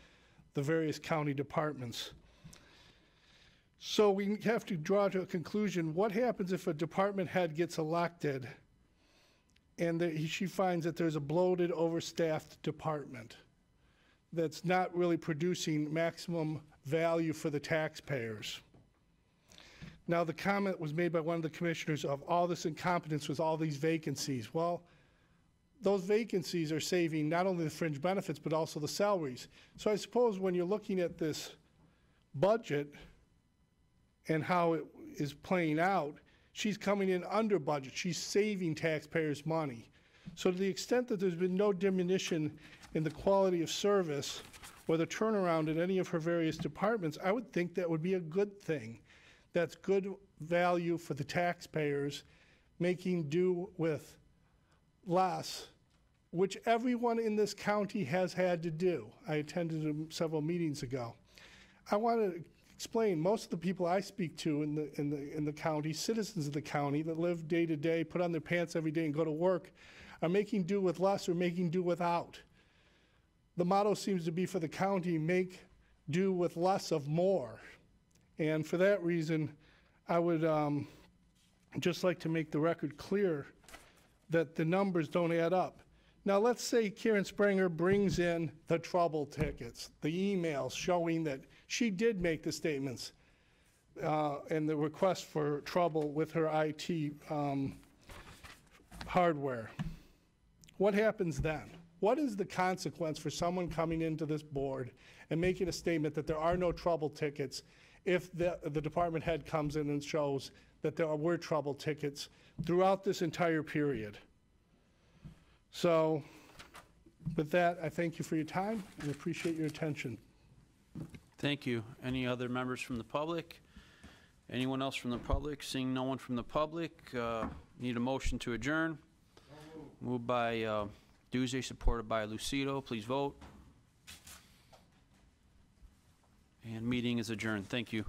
S21: the various county departments. So we have to draw to a conclusion, what happens if a department head gets elected and she finds that there's a bloated, overstaffed department that's not really producing maximum value for the taxpayers? Now, the comment was made by one of the commissioners of all this incompetence with all these vacancies. Well, those vacancies are saving not only the fringe benefits, but also the salaries. So I suppose when you're looking at this budget and how it is playing out, she's coming in under budget. She's saving taxpayers money. So to the extent that there's been no diminution in the quality of service or the turnaround in any of her various departments, I would think that would be a good thing. That's good value for the taxpayers, making do with less, which everyone in this county has had to do. I attended them several meetings ago. I want to explain, most of the people I speak to in the county, citizens of the county that live day to day, put on their pants every day and go to work, are making do with less or making do without. The motto seems to be for the county, make do with less of more. And for that reason, I would just like to make the record clear that the numbers don't add up. Now, let's say Karen Springer brings in the trouble tickets, the emails showing that she did make the statements and the request for trouble with her IT hardware. What happens then? What is the consequence for someone coming into this board and making a statement that there are no trouble tickets if the department head comes in and shows that there were trouble tickets throughout this entire period? So with that, I thank you for your time and appreciate your attention.
S1: Thank you. Any other members from the public? Anyone else from the public? Seeing no one from the public, need a motion to adjourn. Moved by Duze, supported by Lucido. Please vote. And meeting is adjourned. Thank you.